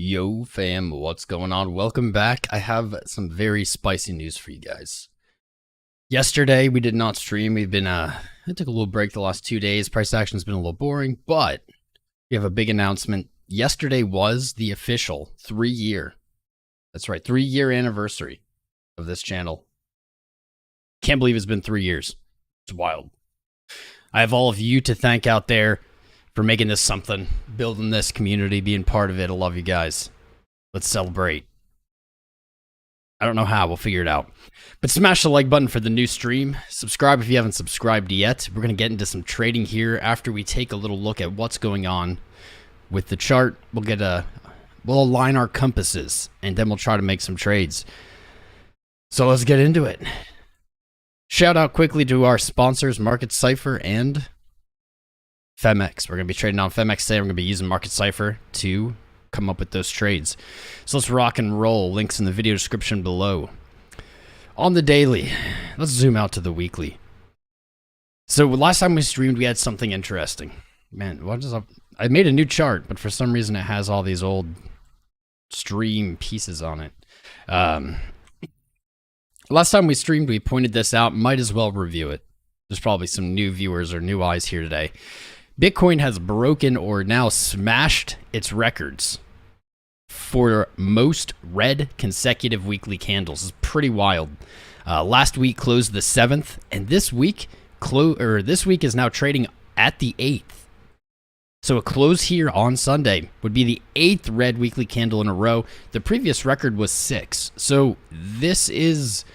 Yo fam, what's going on? Welcome back. I have some very spicy news for you guys. Yesterday we did not stream. I took a little break the last 2 days. Price action's been a little boring, but we have a big announcement. Yesterday was the official 3-year, that's right, 3-year anniversary of this channel. Can't believe it's been 3 years. It's wild. I have all of you to thank out there for making this something, building this community, being part of it. I love you guys. Let's celebrate. I don't know how, we'll figure it out. But smash the like button for the new stream. Subscribe if you haven't subscribed yet. We're going to get into some trading here after we take a little look at what's going on with the chart. We'll align our compasses, and then we'll try to make some trades. So let's get into it. Shout out quickly to our sponsors, Market Cipher and Fmex. We're going to be trading on Fmex today. We're going to be using Market Cipher to come up with those trades. So let's rock and roll. Links in the video description below. On the daily, let's zoom out to the weekly. So last time we streamed, we had something interesting. Man, what is up? I made a new chart, but for some reason it has all these old stream pieces on it. Last time we streamed, we pointed this out. Might as well review it. There's probably some new viewers or new eyes here today. Bitcoin has broken or now smashed its records for most red consecutive weekly candles. It's pretty wild. Last week closed the 7th, and this week is now trading at the 8th. So a close here on Sunday would be the 8th red weekly candle in a row. The previous record was 6. So this is...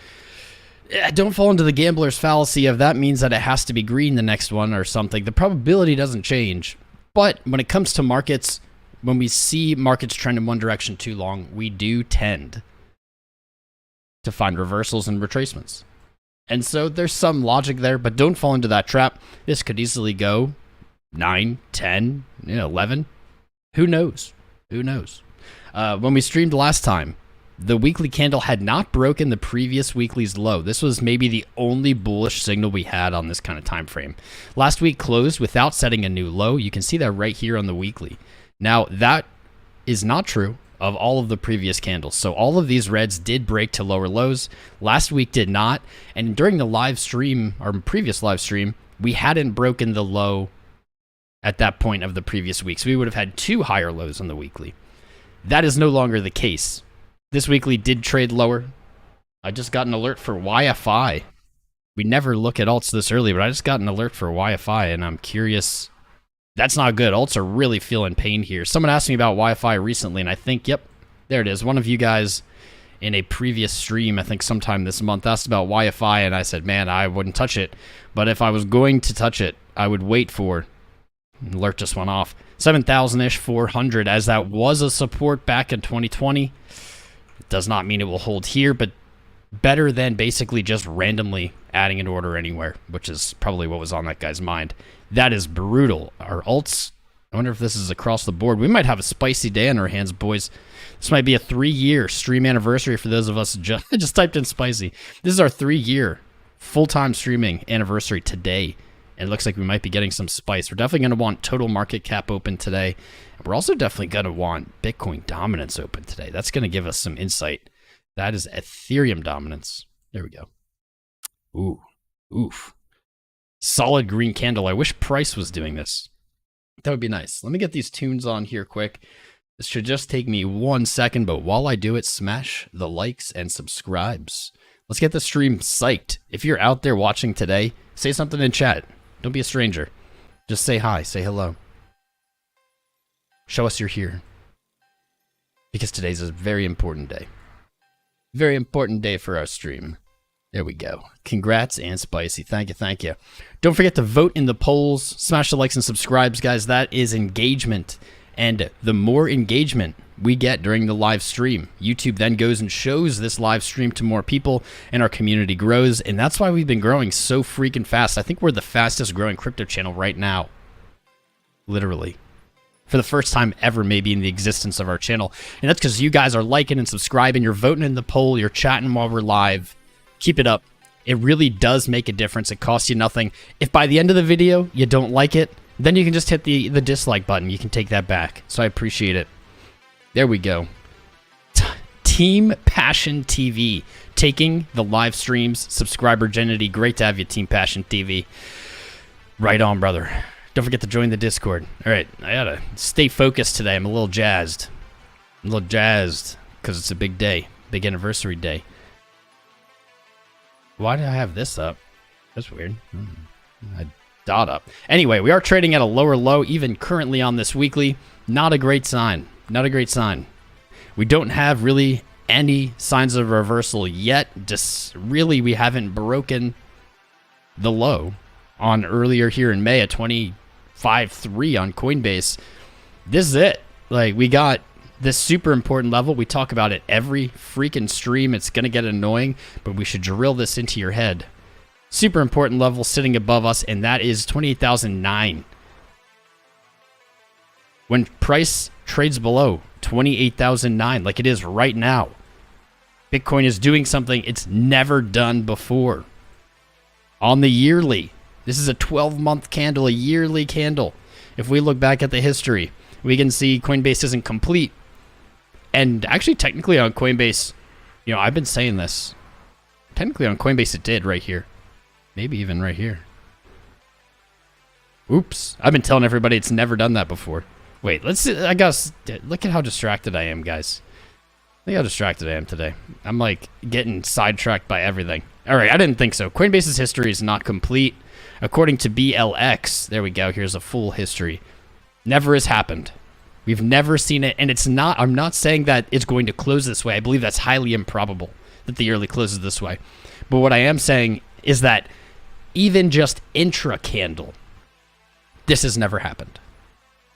Don't fall into the gambler's fallacy of that means that it has to be green the next one or something. The probability doesn't change. But when it comes to markets, when we see markets trend in one direction too long, we do tend to find reversals and retracements. And so there's some logic there, but don't fall into that trap. This could easily go 9, 10, 11. Who knows? Who knows? When we streamed last time, the weekly candle had not broken the previous weekly's low. This was maybe the only bullish signal we had on this kind of time frame. Last week closed without setting a new low. You can see that right here on the weekly. Now, that is not true of all of the previous candles. So all of these reds did break to lower lows. Last week did not. And during the live stream, or previous live stream, we hadn't broken the low at that point of the previous week. So we would have had 2 higher lows on the weekly. That is no longer the case. This weekly did trade lower. I just got an alert for YFI. We never look at alts this early, but I just got an alert for YFI, and I'm curious. That's not good. Alts are really feeling pain here. Someone asked me about YFI recently, and I think, yep, there it is. One of you guys in a previous stream, I think sometime this month, asked about YFI, and I said, man, I wouldn't touch it. But if I was going to touch it, I would wait for... Alert just went off. 7,000-ish, 400, as that was a support back in 2020. It does not mean it will hold here, but better than basically just randomly adding an order anywhere, which is probably what was on that guy's mind. That is brutal. Our alts, I wonder if this is across the board. We might have a spicy day on our hands, boys. This might be a 3-year stream anniversary for those of us who just typed in spicy. This is our 3-year full-time streaming anniversary today. And it looks like we might be getting some spice. We're definitely going to want total market cap open today. And we're also definitely going to want Bitcoin dominance open today. That's going to give us some insight. That is Ethereum dominance. There we go. Ooh. Oof. Solid green candle. I wish price was doing this. That would be nice. Let me get these tunes on here quick. This should just take me 1 second, but while I do it, smash the likes and subscribes. Let's get the stream psyched. If you're out there watching today, say something in chat. Don't be a stranger. Just say hi, say hello. Show us you're here. Because today's a very important day. Very important day for our stream. There we go. Congrats and spicy. Thank you, thank you. Don't forget to vote in the polls. Smash the likes and subscribes, guys. That is engagement. And the more engagement we get during the live stream, YouTube then goes and shows this live stream to more people, and our community grows. And that's why we've been growing so freaking fast. I think we're the fastest growing crypto channel right now. Literally. For the first time ever, maybe, in the existence of our channel. And that's because you guys are liking and subscribing. You're voting in the poll. You're chatting while we're live. Keep it up. It really does make a difference. It costs you nothing. If by the end of the video you don't like it, then you can just hit the dislike button. You can take that back. So I appreciate it. There we go. Team Passion TV. Taking the live streams, subscriber genity. Great to have you, Team Passion TV. Right on, brother. Don't forget to join the Discord. All right, I gotta stay focused today. I'm a little jazzed. Because it's a big day. Big anniversary day. Why did I have this up? That's weird. I dot up. Anyway, we are trading at a lower low, even currently on this weekly. Not a great sign. Not a great sign. We don't have really any signs of reversal yet. Just really, we haven't broken the low on earlier here in May at 25.3 on Coinbase. This is it. Like, we got this super important level. We talk about it every freaking stream. It's going to get annoying, but we should drill this into your head. Super important level sitting above us, and that is 28,009. When price trades below 28,009, like it is right now, Bitcoin is doing something it's never done before. On the yearly, this is a 12-month candle, a yearly candle. If we look back at the history, we can see Coinbase isn't complete. And actually, technically on Coinbase, you know, I've been saying this. Technically on Coinbase it did right here. Maybe even right here. Oops. I've been telling everybody it's never done that before. Wait, let's see. I guess, look at how distracted I am, guys. Look how distracted I am today. I'm like getting sidetracked by everything. All right, I didn't think so. Coinbase's history is not complete. According to BLX, there we go. Here's a full history. Never has happened. We've never seen it, and it's not. I'm not saying that it's going to close this way. I believe that's highly improbable that the yearly closes this way. But what I am saying is that even just intra-candle, this has never happened.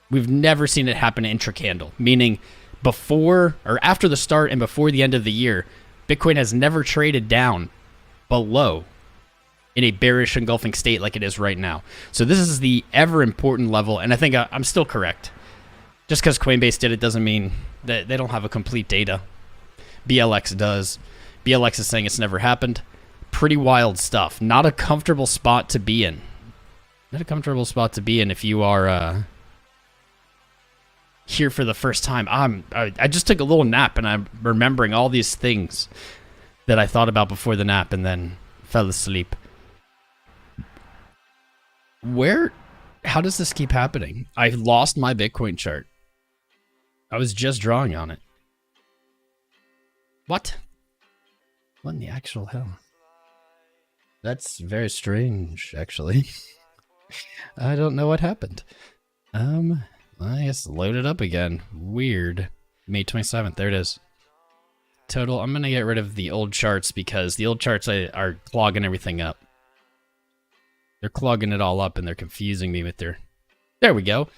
We've never seen it happen intra-candle, meaning before or after the start and before the end of the year, Bitcoin has never traded down below in a bearish engulfing state like it is right now. So this is the ever important level, and I think I'm still correct. Just because Coinbase did it doesn't mean that they don't have a complete data. BLX does. BLX is saying it's never happened. Pretty wild stuff. Not a comfortable spot to be in. Not a comfortable spot to be in if you are here for the first time. I just took a little nap, and I'm remembering all these things that I thought about before the nap and then fell asleep. How does this keep happening? I lost my Bitcoin chart. I was just drawing on it. What? What in the actual hell? That's very strange, actually. I don't know what happened. I guess load it up again. Weird. May 27th, there it is. Total, I'm going to get rid of the old charts because the old charts are clogging everything up. They're clogging it all up and they're confusing me with their... There we go.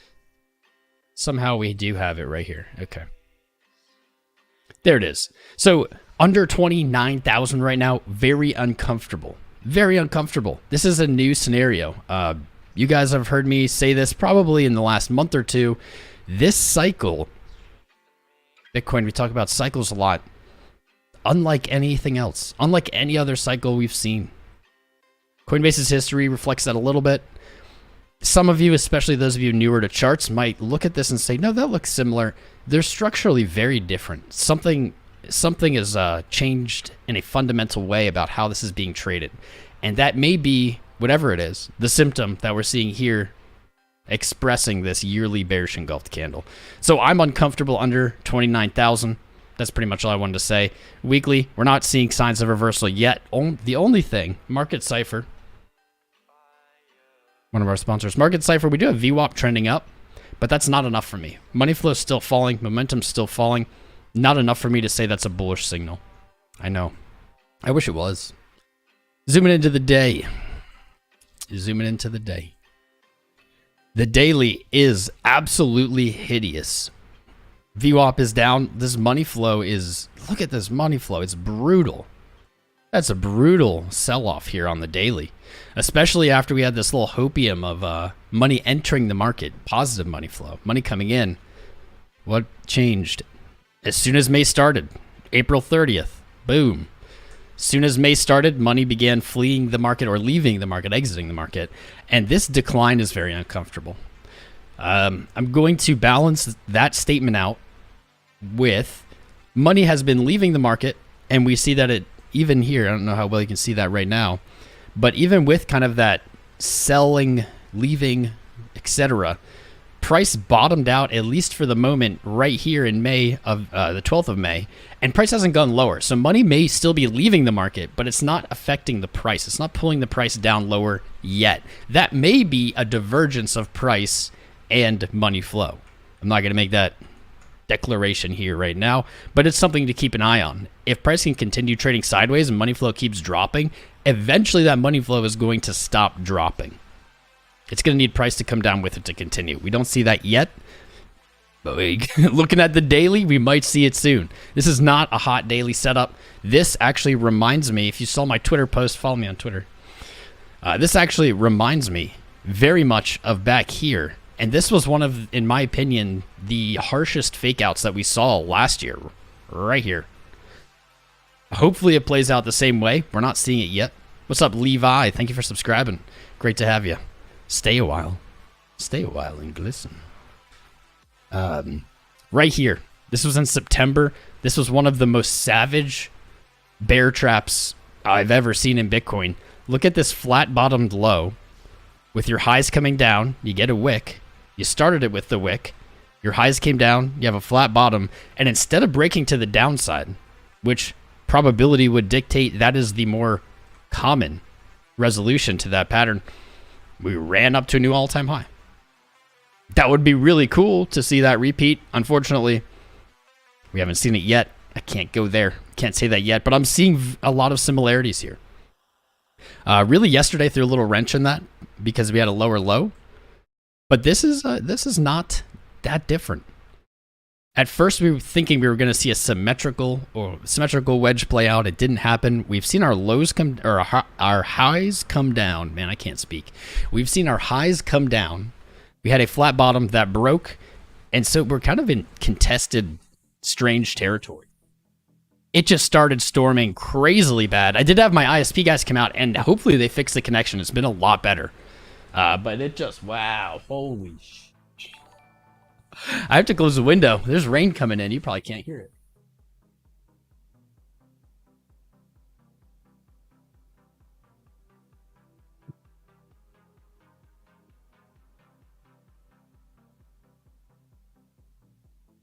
Somehow we do have it right here. Okay. There it is. So under 29,000 right now, very uncomfortable. Very uncomfortable. This is a new scenario. You guys have heard me say this probably in the last month or two. This cycle, Bitcoin, we talk about cycles a lot. Unlike anything else, unlike any other cycle we've seen. Coinbase's history reflects that a little bit. Some of you, especially those of you newer to charts, might look at this and say, no, that looks similar. They're structurally very different. Something has changed in a fundamental way about how this is being traded. And that may be, whatever it is, the symptom that we're seeing here expressing this yearly bearish engulfed candle. So I'm uncomfortable under 29,000. That's pretty much all I wanted to say. Weekly, we're not seeing signs of reversal yet. The only thing, Market Cipher, one of our sponsors, Market Cipher, we do have VWAP trending up, but that's not enough for me. Money flow is still falling. Momentum's still falling. Not enough for me to say that's a bullish signal. I know. I wish it was. Zooming into the day. Zooming into the day. The daily is absolutely hideous. VWAP is down. This money flow is... Look at this money flow. It's brutal. That's a brutal sell-off here on the daily. Especially after we had this little hopium of money entering the market. Positive money flow. Money coming in. What changed? As soon as May started. April 30th. Boom. As soon as May started, money began fleeing the market or leaving the market, exiting the market. And this decline is very uncomfortable. I'm going to balance that statement out with money has been leaving the market, and we see that it even here, I don't know how well you can see that right now, but even with kind of that selling, leaving, etc., price bottomed out, at least for the moment, right here in May of the 12th of May, and price hasn't gone lower. So money may still be leaving the market, but it's not affecting the price. It's not pulling the price down lower yet. That may be a divergence of price and money flow. I'm not going to make that declaration here right now, but it's something to keep an eye on. If price can continue trading sideways and money flow keeps dropping, eventually that money flow is going to stop dropping. It's going to need price to come down with it to continue. We don't see that yet, but looking at the daily, we might see it soon. This is not a hot daily setup. This actually reminds me, if you saw my Twitter post, follow me on Twitter. This actually reminds me very much of back here. And this was one of, in my opinion, the harshest fake outs that we saw last year, right here. Hopefully it plays out the same way. We're not seeing it yet. What's up, Levi? Thank you for subscribing. Great to have you. Stay a while. Stay a while and glisten. Right here. This was in September. This was one of the most savage bear traps I've ever seen in Bitcoin. Look at this flat-bottomed low. With your highs coming down, you get a wick. You started it with the wick. Your highs came down. You have a flat bottom. And instead of breaking to the downside, which probability would dictate that is the more common resolution to that pattern, we ran up to a new all-time high. That would be really cool to see that repeat. Unfortunately, we haven't seen it yet. I can't go there. Can't say that yet, but I'm seeing a lot of similarities here. Really, yesterday threw a little wrench in that because we had a lower low, but this is not that different. At first, we were thinking we were going to see a symmetrical wedge play out. It didn't happen. We've seen our lows come, or our highs come down. Man, I can't speak. We've seen our highs come down. We had a flat bottom that broke, and so we're kind of in contested, strange territory. It just started storming crazily bad. I did have my ISP guys come out, and hopefully they fixed the connection. It's been a lot better. But it just, wow, holy shit. I have to close the window. There's rain coming in. You probably can't hear it.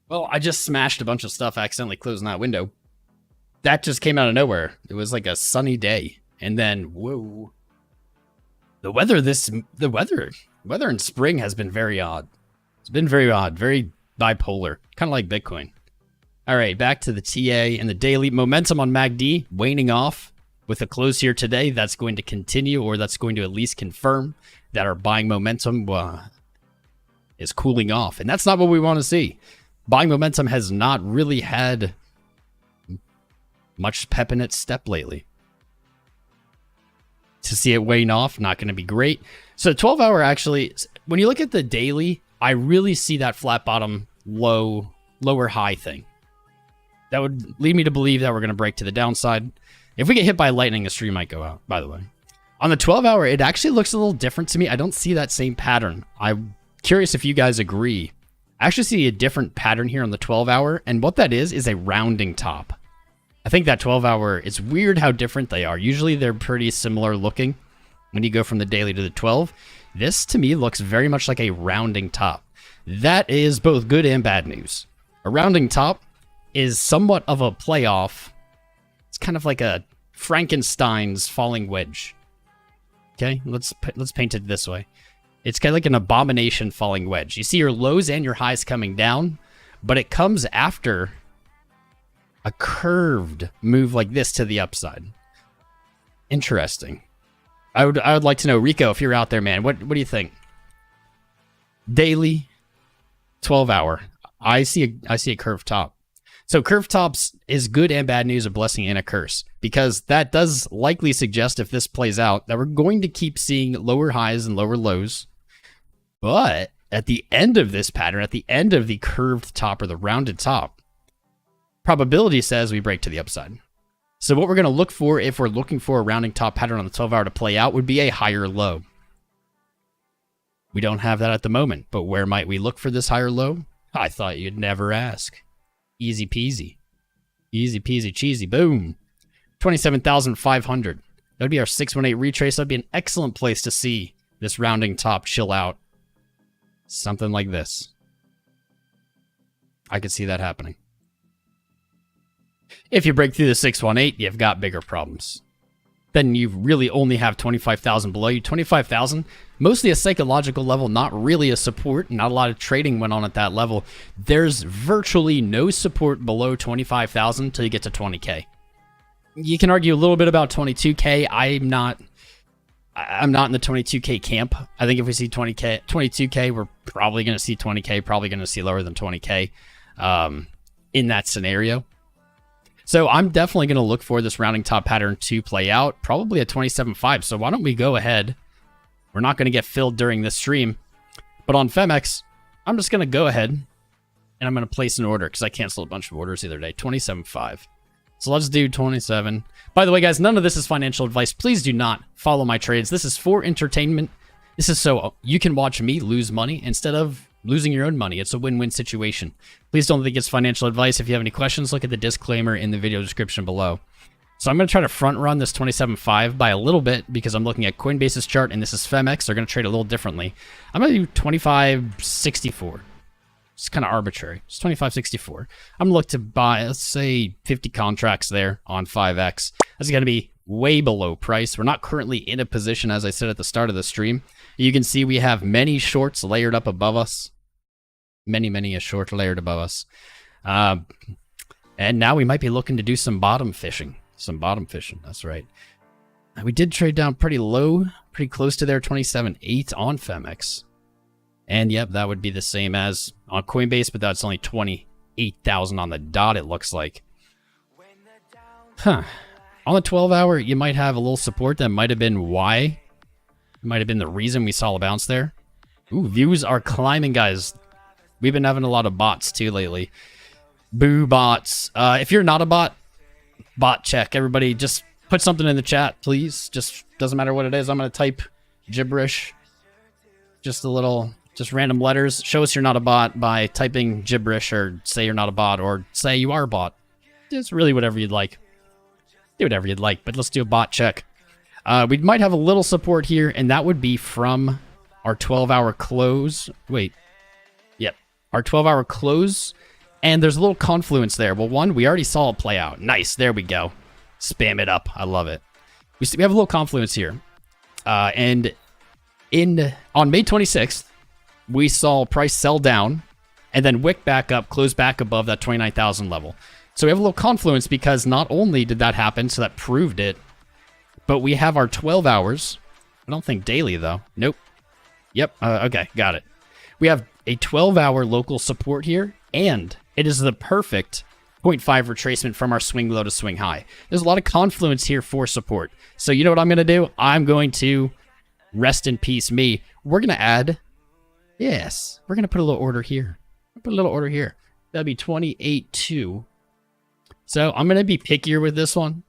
Well, I just smashed a bunch of stuff accidentally closing that window. That just came out of nowhere. It was like a sunny day. And then, whoa. The weather in spring has been very odd. It's been very odd, very bipolar, kind of like Bitcoin. All right, back to the TA and the daily. Momentum on MACD waning off with a close here today. That's going to continue, or that's going to at least confirm that our buying momentum is cooling off. And that's not what we want to see. Buying momentum has not really had much pep in its step lately. To see it wane off, not going to be great. So 12-hour actually, when you look at the daily, I really see that flat bottom, lower high thing. That would lead me to believe that we're going to break to the downside. If we get hit by lightning, the stream might go out, by the way. On the 12-hour, it actually looks a little different to me. I don't see that same pattern. I'm curious if you guys agree. I actually see a different pattern here on the 12-hour, and what that is a rounding top. I think that 12-hour, it's weird how different they are. Usually they're pretty similar looking when you go from the daily to the 12. This, to me, looks very much like a rounding top. That is both good and bad news. A rounding top is somewhat of a playoff. It's kind of like a Frankenstein's falling wedge. Okay, let's paint it this way. It's kind of like an abomination falling wedge. You see your lows and your highs coming down, but it comes after a curved move like this to the upside. Interesting. I would like to know, Rico, if you're out there, man, what do you think? Daily, 12-hour. I see a curved top. So curved tops is good and bad news, a blessing and a curse, because that does likely suggest, if this plays out, that we're going to keep seeing lower highs and lower lows. But at the end of this pattern, at the end of the curved top or the rounded top, probability says we break to the upside. So what we're going to look for, if we're looking for a rounding top pattern on the 12-hour to play out, would be a higher low. We don't have that at the moment, but where might we look for this higher low? I thought you'd never ask. Easy peasy. Easy peasy cheesy. Boom. 27,500. That would be our 618 retrace. That would be an excellent place to see this rounding top chill out. Something like this. I could see that happening. If you break through the 618, you've got bigger problems. Then you really only have 25,000 below you. 25,000, mostly a psychological level, not really a support. Not a lot of trading went on at that level. There's virtually no support below 25,000 until you get to 20K. You can argue a little bit about 22K. I'm not in the 22K camp. I think if we see 22K, we're probably going to see 20K, probably going to see lower than 20K in that scenario. So I'm definitely going to look for this rounding top pattern to play out, probably at 27.5. So why don't we go ahead? We're not going to get filled during this stream. But on Fmex, I'm just going to go ahead and I'm going to place an order because I canceled a bunch of orders the other day. 27.5. So let's do 27. By the way, guys, none of this is financial advice. Please do not follow my trades. This is for entertainment. This is so you can watch me lose money instead of losing your own money. It's a win-win situation. Please don't think it's financial advice. If you have any questions, look at the disclaimer in the video description below. So I'm going to try to front run this 27.5 by a little bit because I'm looking at Coinbase's chart and this is Fmex. They're going to trade a little differently. I'm going to do 25.64. It's kind of arbitrary. It's 25.64. I'm going to look to buy, let's say, 50 contracts there on 5X. That's going to be way below price. We're not currently in a position, as I said at the start of the stream. You can see we have many shorts layered up above us. Many a short layered above us. And now we might be looking to do some bottom fishing. That's right. We did trade down pretty low, pretty close to their 27.8 on Fmex. And yep, that would be the same as on Coinbase, but that's only 28,000 on the dot, it looks like. Huh. On the 12-hour, you might have a little support. That might have been why. It might have been the reason we saw a bounce there. Ooh, views are climbing, guys. We've been having a lot of bots, too, lately. Boo bots. If you're not a bot check. Everybody, just put something in the chat, please. Just doesn't matter what it is. I'm going to type gibberish. Just random letters. Show us you're not a bot by typing gibberish, or say you're not a bot, or say you are a bot. It's really whatever you'd like. Do whatever you'd like, but let's do a bot check. We might have a little support here, and that would be from our 12-hour close. Wait. Yep. Our 12-hour close, and there's a little confluence there. Well, one, we already saw it play out. Nice. There we go. Spam it up. I love it. We have a little confluence here. And on May 26th, we saw price sell down and then wick back up, close back above that 29,000 level. So we have a little confluence because not only did that happen, so that proved it, but we have our 12 hours. I don't think daily, though. Nope. Yep. Okay, got it. We have a 12-hour local support here, and it is the perfect 0.5 retracement from our swing low to swing high. There's a lot of confluence here for support. So you know what I'm going to do? I'm going to rest in peace me. We're going to add, yes, we're going to put a little order here. Put a little order here. That'd be 28.2. So I'm going to be pickier with this one.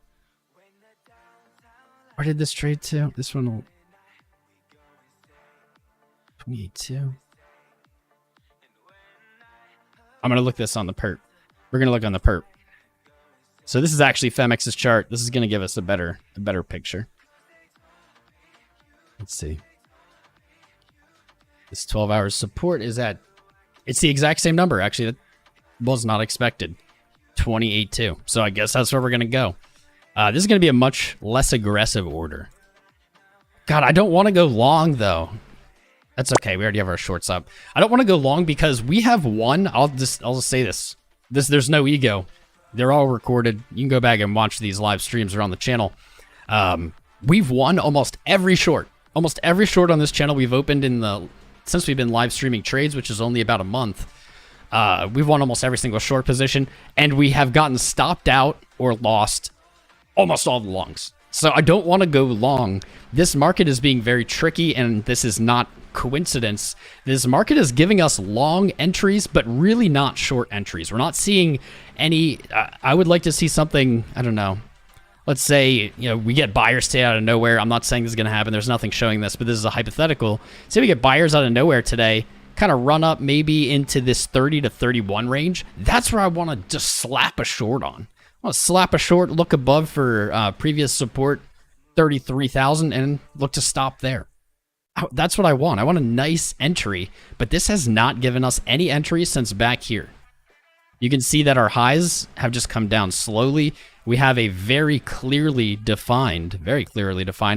Where did this trade to? This one will... 28.2. I'm going to look this on the perp. We're going to look on the perp. So this is actually Femex's chart. This is going to give us a better picture. Let's see. This 12 hours support is at... It's the exact same number, actually. That was not expected. 28.2. So I guess that's where we're going to go. This is going to be a much less aggressive order. God, I don't want to go long, though. That's okay. We already have our shorts up. I don't want to go long because we have one. I'll just say this. There's no ego. They're all recorded. You can go back and watch these live streams around the channel. We've won almost every short. Almost every short on this channel we've opened since we've been live streaming trades, which is only about a month. We've won almost every single short position, and we have gotten stopped out or lost almost all the longs. So I don't want to go long. This market is being very tricky, and this is not coincidence. This market is giving us long entries, but really not short entries. We're not seeing any... I would like to see something, I don't know. Let's say, we get buyers today out of nowhere. I'm not saying this is going to happen. There's nothing showing this, but this is a hypothetical. Say we get buyers out of nowhere today, kind of run up maybe into this 30 to 31 range, that's where I want to just slap a short on. I want to slap a short, look above for previous support, 33,000, and look to stop there. That's what I want. I want a nice entry, but this has not given us any entries since back here. You can see that our highs have just come down slowly. We have a very clearly defined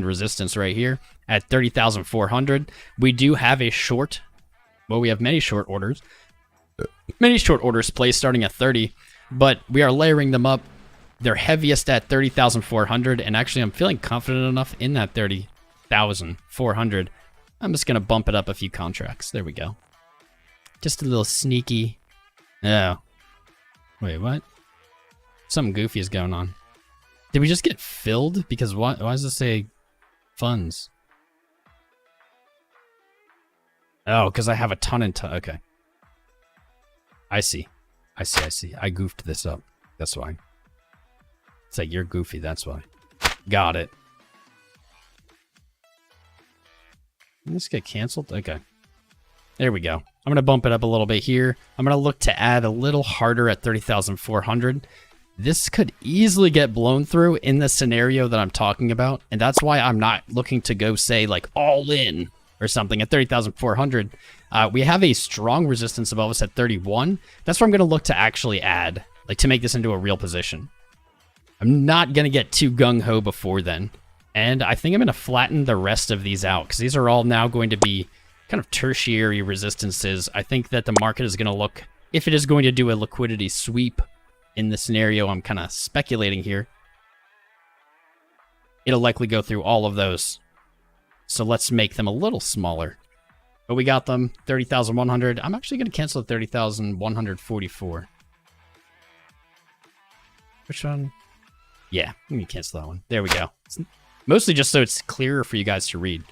resistance right here at 30,400. We do have a short. Well, we have many short orders. Many short orders placed starting at 30, but we are layering them up. They're heaviest at 30,400, and actually I'm feeling confident enough in that 30,400. I'm just going to bump it up a few contracts. There we go. Just a little sneaky. Oh. Wait, what? Something goofy is going on. Did we just get filled? Because why does this say funds? Oh, because I have a ton in okay. I see. I goofed this up. That's why. It's like, you're goofy, that's why. Got it. Did this get canceled? Okay. There we go. I'm going to bump it up a little bit here. I'm going to look to add a little harder at 30,400. This could easily get blown through in the scenario that I'm talking about. And that's why I'm not looking to go, say, like, all in or something at 30,400. We have a strong resistance above us at 31. That's where I'm going to look to actually add, like, to make this into a real position. I'm not going to get too gung-ho before then. And I think I'm going to flatten the rest of these out, because these are all now going to be kind of tertiary resistances. I think that the market is going to look, if it is going to do a liquidity sweep in the scenario I'm kind of speculating here, it'll likely go through all of those. So let's make them a little smaller. But we got them, 30,100. I'm actually going to cancel the 30,144. Which one? Yeah, let me cancel that one. There we go. It's mostly just so it's clearer for you guys to read.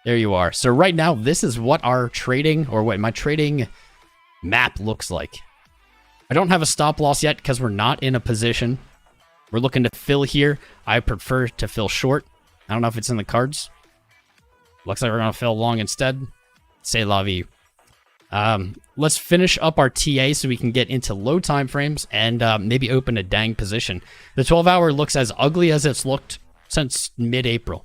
There you are. So right now, this is what our trading, or what my trading map looks like. I don't have a stop loss yet because we're not in a position. We're looking to fill here. I prefer to fill short. I don't know if it's in the cards. Looks like we're going to fill long instead. C'est la vie. Let's finish up our TA so we can get into low time frames and maybe open a dang position. The 12-hour looks as ugly as it's looked since mid-April.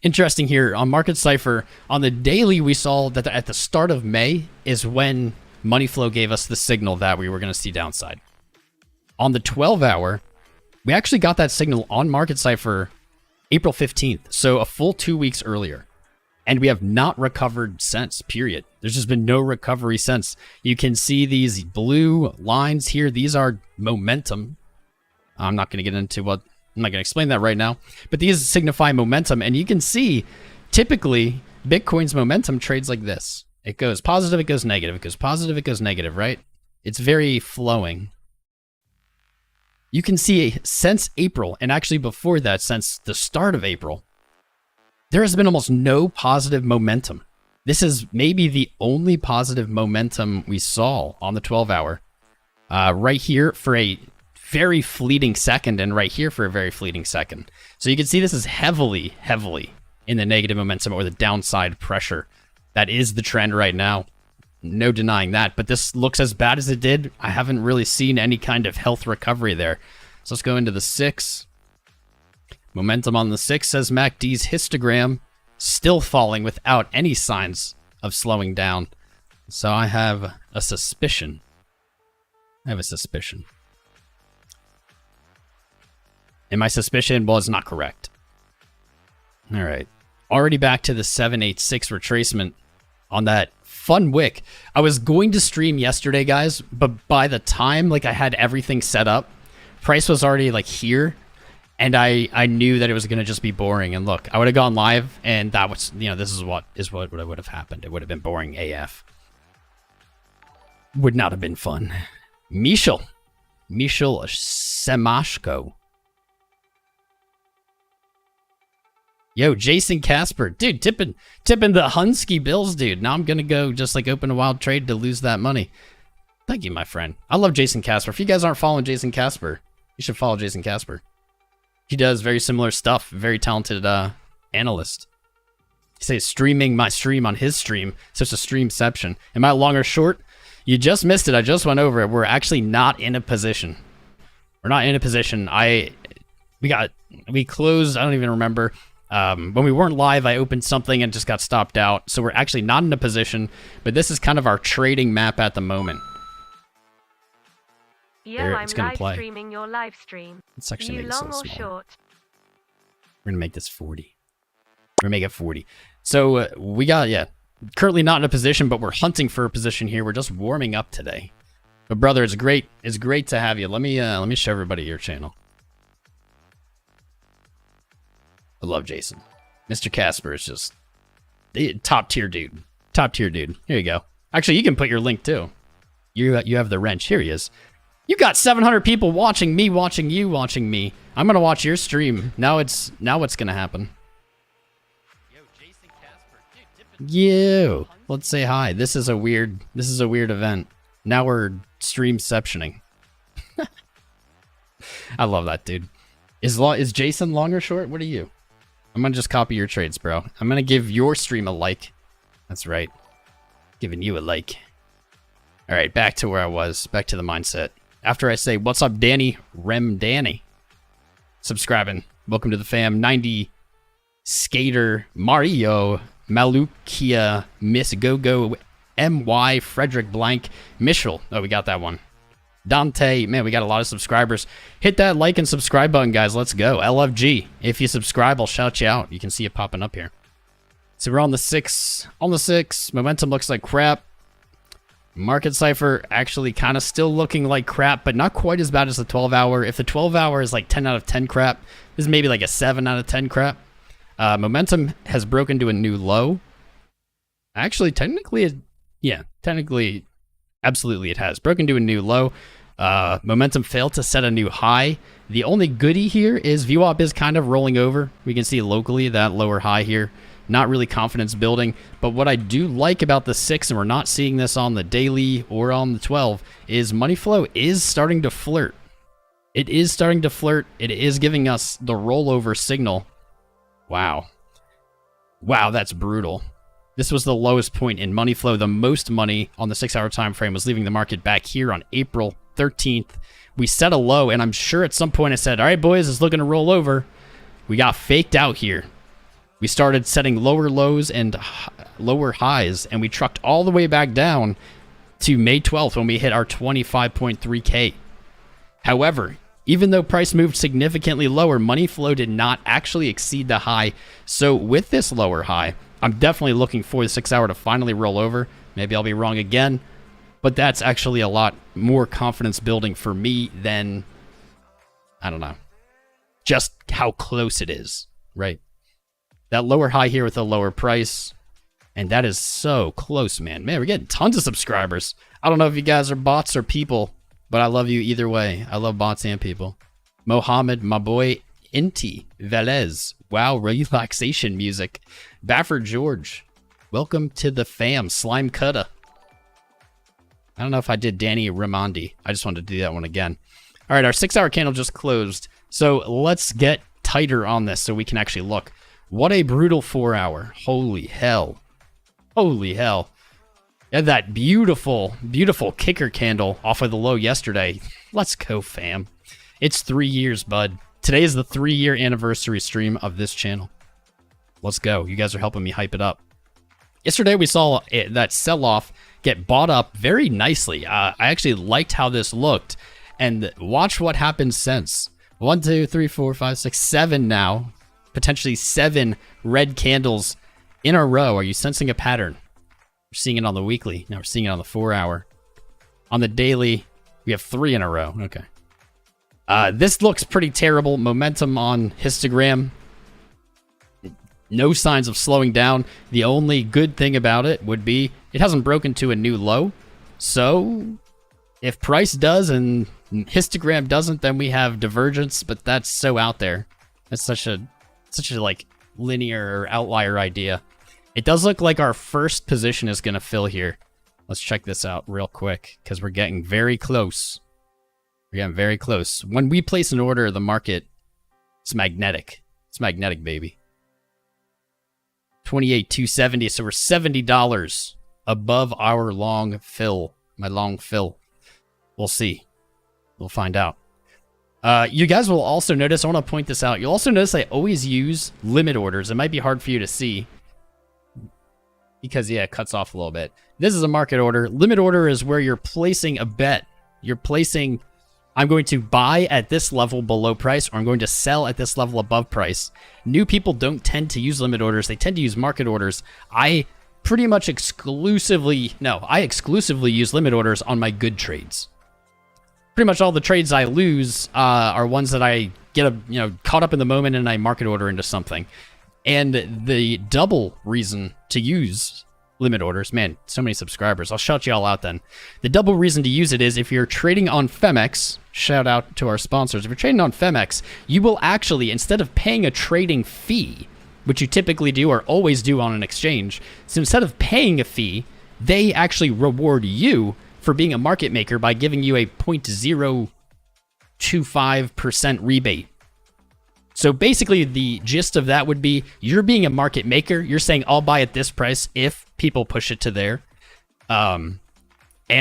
Interesting here, on Market Cipher, on the daily, we saw that at the start of May is when money flow gave us the signal that we were going to see downside. On the 12-hour, we actually got that signal on Market Cipher April 15th, so a full 2 weeks earlier. And we have not recovered since, period. There's just been no recovery since. You can see these blue lines here. These are momentum. I'm not going to get into what... I'm not going to explain that right now, but these signify momentum, and you can see typically Bitcoin's momentum trades like this. It goes positive, it goes negative, it goes positive, it goes negative, right? It's very flowing. You can see since April, and actually before that, since the start of April, there has been almost no positive momentum. This is maybe the only positive momentum we saw on the 12-hour. Right here for a very fleeting second, and right here for a very fleeting second. So you can see this is heavily in the negative momentum or the downside pressure. That is the trend right now. No denying that, but this looks as bad as it did. I haven't really seen any kind of health recovery there. So let's go into the 6. Momentum on the 6, says MACD's histogram, still falling without any signs of slowing down. So I have a suspicion. And my suspicion was not correct. All right. Already back to the 786 retracement on that fun wick. I was going to stream yesterday, guys, but by the time like I had everything set up, price was already like here, and I knew that it was going to just be boring. And look, I would have gone live, and that was, you know, this is what would have happened. It would have been boring AF. Would not have been fun. Michel Semashko. Yo, Jason Casper, dude, tipping the Hunsky Bills, dude. Now I'm gonna go just like open a wild trade to lose that money. Thank you, my friend. I love Jason Casper. If you guys aren't following Jason Casper, you should follow Jason Casper. He does very similar stuff. Very talented analyst. He says streaming my stream on his stream. So it's a streamception. Am I long or short? You just missed it. I just went over it. We're actually not in a position. We're not in a position. We closed, I don't even remember. When we weren't live, I opened something and just got stopped out. So we're actually not in a position, but this is kind of our trading map at the moment. Yo, I'm live streaming your live stream. It's actually you long or short? We're gonna make this 40. We're gonna make it 40. So we got, currently not in a position, but we're hunting for a position here. We're just warming up today. But brother, it's great to have you. Let me show everybody your channel. I love Jason. Mr. Casper is just top tier dude. Top tier dude. Here you go. Actually, you can put your link too. You have the wrench. Here he is. You got 700 people watching me, watching you, watching me. I'm gonna watch your stream. Now what's gonna happen? Yo, Jason Casper. Yo, let's say hi. This is a weird event. Now we're streamceptioning. I love that, dude. Is Jason long or short? What are you? I'm gonna just copy your trades, bro. I'm gonna give your stream a like. That's right. Giving you a like. All right, back to where I was. Back to the mindset. After I say, what's up, Danny? Rem Danny. Subscribing. Welcome to the fam. 90 Skater Mario Malukia Miss Gogo MY Frederick Blank Michel. Oh, we got that one. Dante, man, we got a lot of subscribers. Hit that like and subscribe button, guys. Let's go. LFG. If you subscribe, I'll shout you out. You can see it popping up here. So we're on the 6. On the 6. Momentum looks like crap. Market Cipher actually kind of still looking like crap, but not quite as bad as the 12-hour. If the 12-hour is like 10 out of 10 crap, this is maybe like a 7 out of 10 crap. Momentum has broken to a new low. Actually, technically, absolutely it has. Broken to a new low. Momentum failed to set a new high. The only goodie here is VWAP is kind of rolling over. We can see locally that lower high here. Not really confidence building, but what I do like about the 6, and we're not seeing this on the daily or on the 12, is money flow is starting to flirt. It is starting to flirt. It is giving us the rollover signal. Wow. Wow, that's brutal. This was the lowest point in money flow. The most money on the 6-hour time frame was leaving the market back here on April 13th. We set a low, and I'm sure at some point I said, all right, boys, it's looking to roll over. We got faked out here. We started setting lower lows and lower highs, and we trucked all the way back down to May 12th when we hit our 25.3K. However, even though price moved significantly lower, money flow did not actually exceed the high. So with this lower high, I'm definitely looking for the 6-hour to finally roll over. Maybe I'll be wrong again, but that's actually a lot more confidence building for me than, I don't know, just how close it is, right? That lower high here with a lower price. And that is so close, man. Man, we're getting tons of subscribers. I don't know if you guys are bots or people, but I love you either way. I love bots and people. Mohammed, my boy, Inti, Velez. Wow, relaxation music. Bafford George. Welcome to the fam. Slime Cutta. I don't know if I did Danny Ramondi. I just wanted to do that one again. All right, our 6-hour candle just closed. So let's get tighter on this so we can actually look. What a brutal 4-hour. Holy hell. Holy hell. And that beautiful, beautiful kicker candle off of the low yesterday. Let's go, fam. It's 3 years, bud. Today is the 3-year anniversary stream of this channel. Let's go. You guys are helping me hype it up. Yesterday, we saw that sell-off get bought up very nicely. I actually liked how this looked. And watch what happened since. 1, 2, 3, 4, 5, 6, 7 now. Potentially 7 red candles in a row. Are you sensing a pattern? We're seeing it on the weekly. Now we're seeing it on the 4-hour. On the daily, we have 3 in a row. Okay. This looks pretty terrible. Momentum on histogram. No signs of slowing down. The only good thing about it would be it hasn't broken to a new low. So if price does and histogram doesn't, then we have divergence, but that's so out there. That's such a like linear or outlier idea. It does look like our first position is going to fill here. Let's check this out real quick because we're getting very close. We're getting very close. When we place an order, the market, it's magnetic. It's magnetic, baby. 28,270. So we're $70 above our long fill. My long fill. We'll see. We'll find out. You guys will also notice, I want to point this out. You'll also notice I always use limit orders. It might be hard for you to see because, yeah, it cuts off a little bit. This is a market order. Limit order is where you're placing a bet. You're placing, I'm going to buy at this level below price, or I'm going to sell at this level above price. New people don't tend to use limit orders. They tend to use market orders. I exclusively use limit orders on my good trades. Pretty much all the trades I lose are ones that I get caught up in the moment and I market order into something. And the double reason to use limit orders, man, so many subscribers. I'll shout you all out then. The double reason to use it is if you're trading on Fmex, shout out to our sponsors. If you're trading on Fmex, you will actually, instead of paying a trading fee, which you typically do or always do on an exchange, so instead of paying a fee, they actually reward you for being a market maker by giving you a 0.025% rebate. So basically the gist of that would be you're being a market maker. You're saying I'll buy at this price if people push it to there. And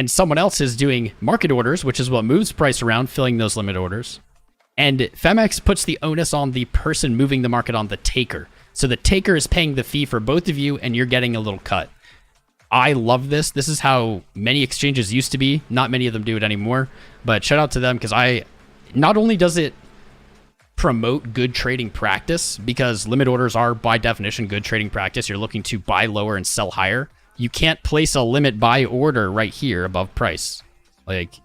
someone else is doing market orders, which is what moves price around, filling those limit orders. And Phemex puts the onus on the person moving the market on the taker. So the taker is paying the fee for both of you and you're getting a little cut. I love this. This is how many exchanges used to be. Not many of them do it anymore, but shout out to them because not only does it promote good trading practice, because limit orders are by definition good trading practice. You're looking to buy lower and sell higher. You can't place a limit buy order right here above price. Like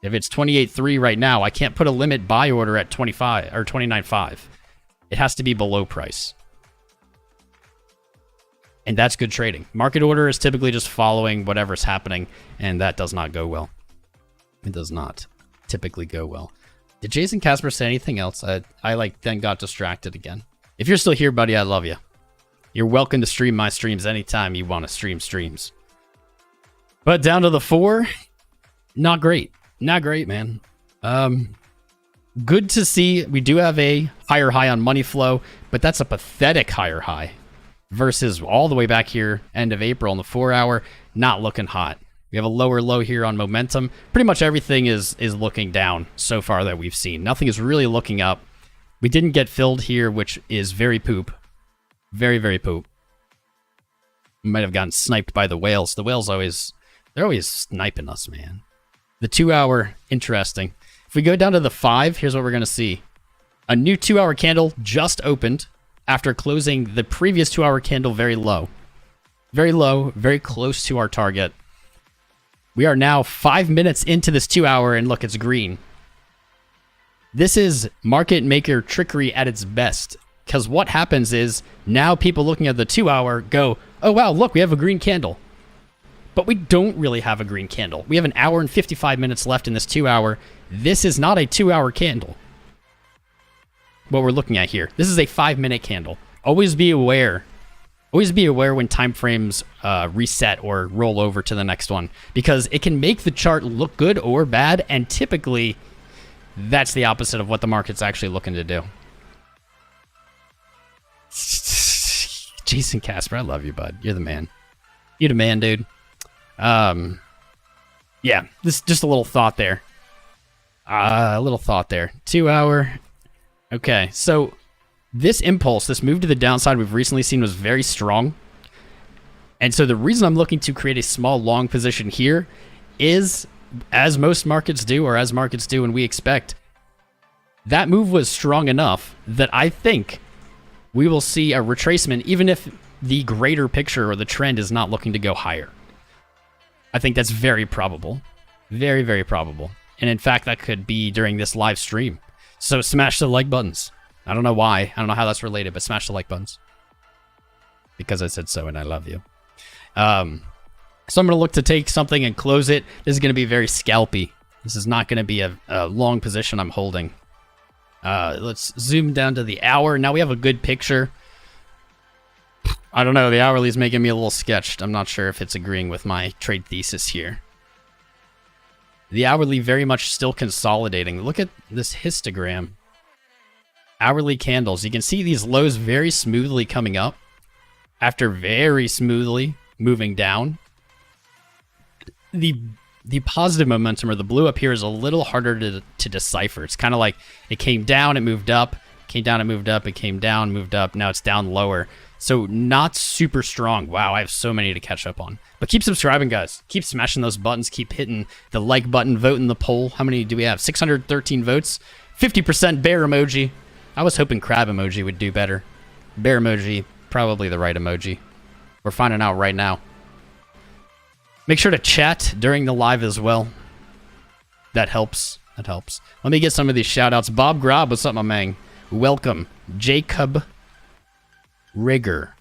if it's 28.3 right now, I can't put a limit buy order at 25 or 29.5. It has to be below price. And that's good trading. Market order is typically just following whatever's happening, and that does not go well. It does not typically go well. Did Jason Casper say anything else? I then got distracted again. If you're still here, buddy, I love you. You're welcome to stream my streams anytime you want to stream streams. But down to the 4, not great. Not great, man. Good to see. We do have a higher high on money flow, but that's a pathetic higher high. Versus all the way back here, end of April in the 4 hour, not looking hot. We have a lower low here on momentum. Pretty much everything is looking down so far that we've seen. Nothing is really looking up. We didn't get filled here, which is very poop. Very, very poop. We might have gotten sniped by the whales. The whales they're always sniping us, man. The 2 hour, interesting. If we go down to the 5, here's what we're going to see. A new 2 hour candle just opened after closing the previous 2 hour candle very low. Very low, very close to our target. We are now 5 minutes into this 2 hour, and look, it's green. This is market maker trickery at its best. Because what happens is, now people looking at the 2 hour go, oh wow, look, we have a green candle. But we don't really have a green candle. We have an hour and 55 minutes left in this 2 hour. This is not a 2 hour candle. What we're looking at here. This is a 5 minute candle. Always be aware. Always be aware when time frames reset or roll over to the next one, because it can make the chart look good or bad, and typically that's the opposite of what the market's actually looking to do. Jason Casper, I love you, bud. You're the man. You're the man, dude. Yeah, this just a little thought there. 2 hour. Okay, so this impulse, this move to the downside we've recently seen was very strong. And so the reason I'm looking to create a small long position here is, as most markets do, or as markets do and we expect, that move was strong enough that I think we will see a retracement, even if the greater picture or the trend is not looking to go higher. I think that's very probable. Very, very probable. And in fact, that could be during this live stream. So smash the like buttons. I don't know why. I don't know how that's related, but smash the like buttons. Because I said so and I love you. So I'm going to look to take something and close it. This is going to be very scalpy. This is not going to be a long position I'm holding. Let's zoom down to the hour. Now we have a good picture. I don't know. The hourly is making me a little sketched. I'm not sure if it's agreeing with my trade thesis here. The hourly very much still consolidating. Look at this histogram. Hourly candles. You can see these lows very smoothly coming up. after very smoothly moving down. The positive momentum, or the blue up here, is a little harder to decipher. It's kind of like it came down, it moved up, came down, it moved up, it came down, moved up, now it's down lower. So not super strong. Wow, I have so many to catch up on. But keep subscribing, guys. Keep smashing those buttons. Keep hitting the like button. Vote in the poll. How many do we have? 613 votes. 50% bear emoji. I was hoping crab emoji would do better. Bear emoji, probably the right emoji. We're finding out right now. Make sure to chat during the live as well. That helps. That helps. Let me get some of these shout-outs. Bob Grob, what's up, my man? Welcome. Jacob Rigger.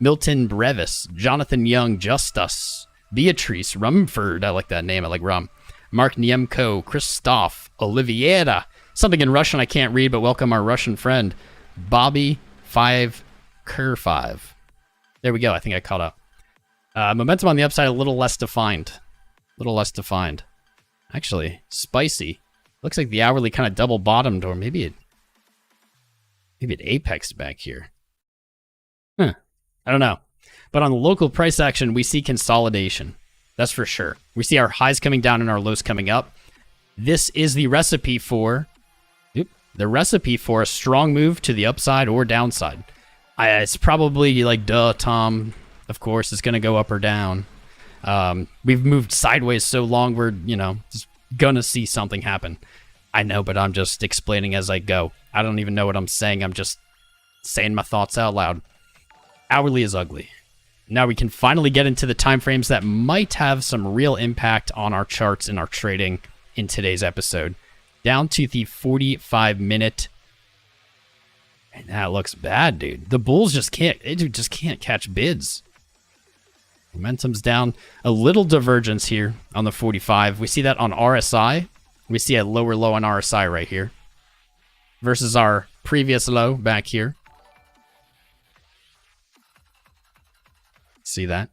Milton Brevis. Jonathan Young. Justus. Beatrice Rumford. I like that name. I like rum. Mark Niemko. Christoph. Oliviera. Something in Russian I can't read, but welcome our Russian friend. Bobby 5 Kerr5. There we go. I think I caught up. Momentum on the upside, a little less defined. A little less defined. Actually, spicy. Looks like the hourly kind of double bottomed, or maybe it apexed back here. I don't know. But on the local price action, we see consolidation. That's for sure. We see our highs coming down and our lows coming up. This is the recipe for a strong move to the upside or downside. It's probably like, duh, Tom. Of course, it's going to go up or down. We've moved sideways so long, we're, just going to see something happen. I know, but I'm just explaining as I go. I don't even know what I'm saying. I'm just saying my thoughts out loud. Hourly is ugly. Now we can finally get into the time frames that might have some real impact on our charts and our trading in today's episode. Down to the 45-minute. And that looks bad, dude. The bulls just can't catch bids. Momentum's down. A little divergence here on the 45. We see that on RSI. We see a lower low on RSI right here. Versus our previous low back here. See that?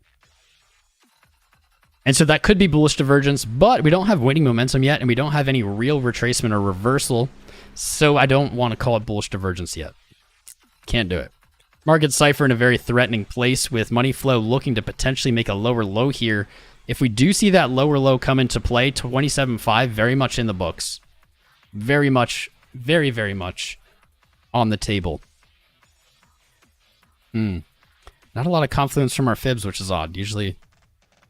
And so that could be bullish divergence, but we don't have waning momentum yet, and we don't have any real retracement or reversal. So I don't want to call it bullish divergence yet. Can't do it. Market Cipher in a very threatening place with money flow looking to potentially make a lower low here. If we do see that lower low come into play, 27.5, very much in the books. Very much, very, very much on the table. Not a lot of confluence from our fibs, which is odd.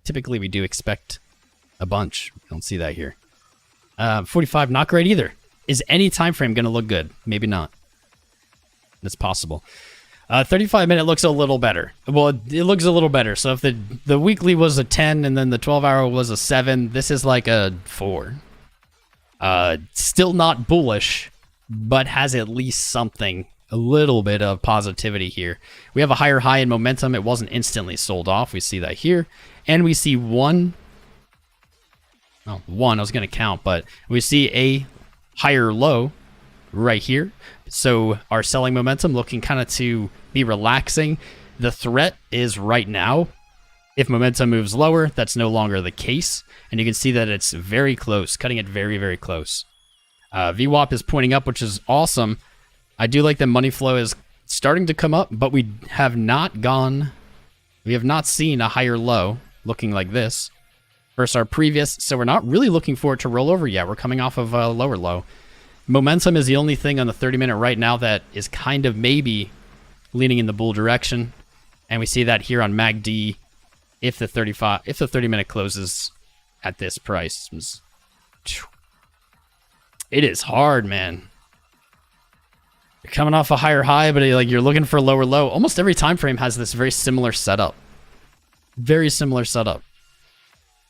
Typically we do expect a bunch. We don't see that here. 45, not great either. Is any time frame going to look good? Maybe not. It's possible. 35-minute looks a little better. Well, it looks a little better. So if the weekly was a 10 and then the 12-hour was a 7, this is like a 4. Still not bullish, but has at least something, a little bit of positivity here. We have a higher high in momentum. It wasn't instantly sold off. We see that here. And we see one, I was going to count, but we see a higher low right here. So our selling momentum looking kind of to be relaxing. The threat is right now. If momentum moves lower, that's no longer the case. And you can see that it's very close, cutting it very, very close. VWAP is pointing up, which is awesome. I do like that money flow is starting to come up, but we have not seen a higher low looking like this versus our previous. So we're not really looking for it to roll over yet. We're coming off of a lower low. Momentum is the only thing on the 30-minute right now that is kind of maybe leaning in the bull direction. And we see that here on MACD if the 30-minute closes at this price. It is hard, man. You're coming off a higher high, but you're looking for a lower low. Almost every time frame has this very similar setup. Very similar setup.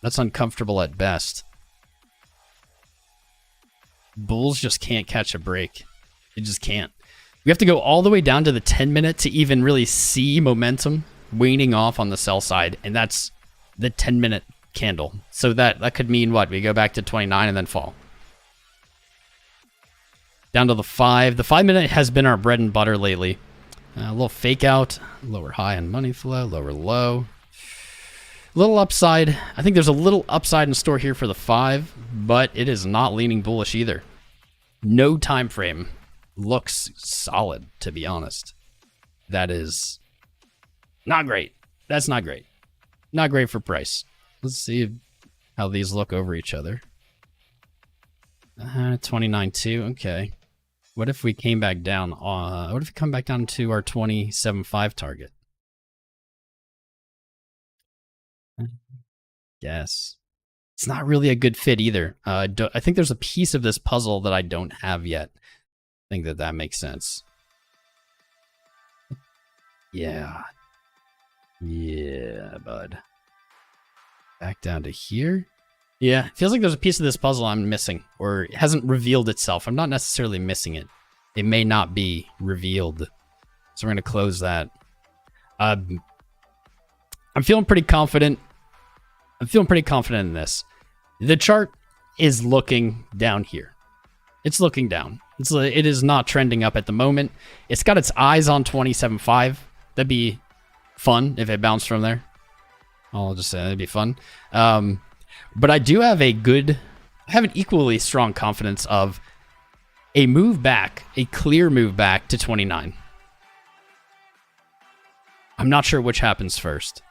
That's uncomfortable at best. Bulls just can't catch a break. They just can't. We have to go all the way down to the 10-minute to even really see momentum waning off on the sell side, and that's the 10-minute candle. So that could mean what? We go back to 29 and then fall. Down to the 5. The 5-minute has been our bread and butter lately. A little fake out, lower high on money flow, lower low. Little upside. I think there's a little upside in store here for the 5, but it is not leaning bullish either. No time frame looks solid, to be honest. That is Not great. That's not great. Not great for price. Let's see how these look over each other. 29.2. Okay. What if we came back down? What if we come back down to our 27.5 target? Yes. It's not really a good fit either. I think there's a piece of this puzzle that I don't have yet. I think that makes sense. Yeah. Yeah, bud. Back down to here. Yeah, it feels like there's a piece of this puzzle I'm missing, or it hasn't revealed itself. I'm not necessarily missing it. It may not be revealed. So we're going to close that. I'm feeling pretty confident. I'm feeling pretty confident in this. The chart is looking down here. It's looking down. It is not trending up at the moment. It's got its eyes on 27.5. That'd be fun if it bounced from there. I'll just say that'd be fun. But I do have I have an equally strong confidence of a move back, a clear move back to 29. I'm not sure which happens first.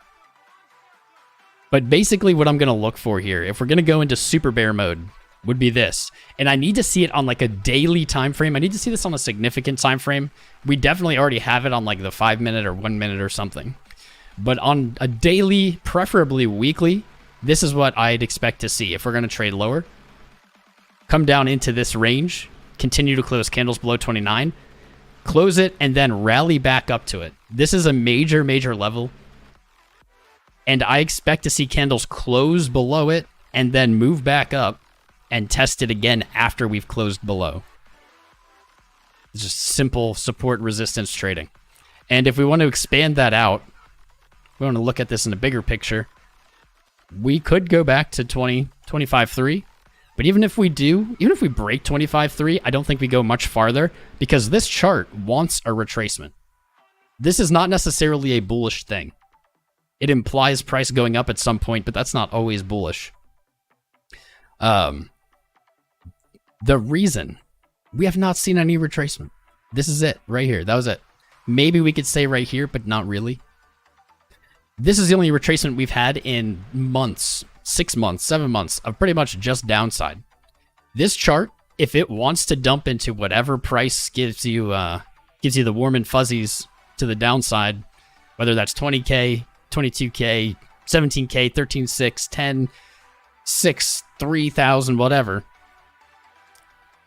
But basically what I'm going to look for here, if we're going to go into super bear mode, would be this. And I need to see it on like a daily time frame. I need to see this on a significant time frame. We definitely already have it on like the 5 minute or 1 minute or something. But on a daily, preferably weekly, this is what I'd expect to see. If we're going to trade lower, come down into this range, continue to close candles below 29, close it, and then rally back up to it. This is a major, major level. And I expect to see candles close below it and then move back up and test it again after we've closed below. It's just simple support resistance trading. And if we want to expand that out, we want to look at this in a bigger picture, we could go back to 25.3. But even if we break 25.3, I don't think we go much farther because this chart wants a retracement. This is not necessarily a bullish thing. It implies price going up at some point, but that's not always bullish. The reason we have not seen any retracement. This is it right here. That was it. Maybe we could say right here, but not really. This is the only retracement we've had in months, 6 months, 7 months of pretty much just downside. This chart, if it wants to dump into whatever price gives you the warm and fuzzies to the downside, whether that's 20K, 22K, 17K, 13.6, 10, 6, 3,000, whatever,